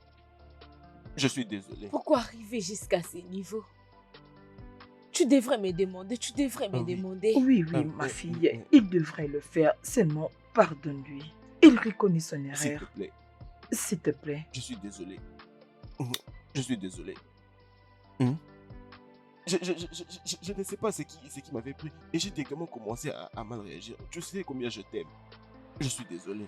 je suis désolé. Pourquoi arriver jusqu'à ce niveau? Tu devrais me demander, Oui, ma fille, il devrait le faire. Seulement, pardonne-lui. Il reconnaît son S'il te erreur. plaît, S'il te plaît. je suis désolé. Je suis désolé. Je ne sais pas ce qui m'avait pris et j'ai également commencé à mal réagir. Tu sais combien je t'aime. Je suis désolé.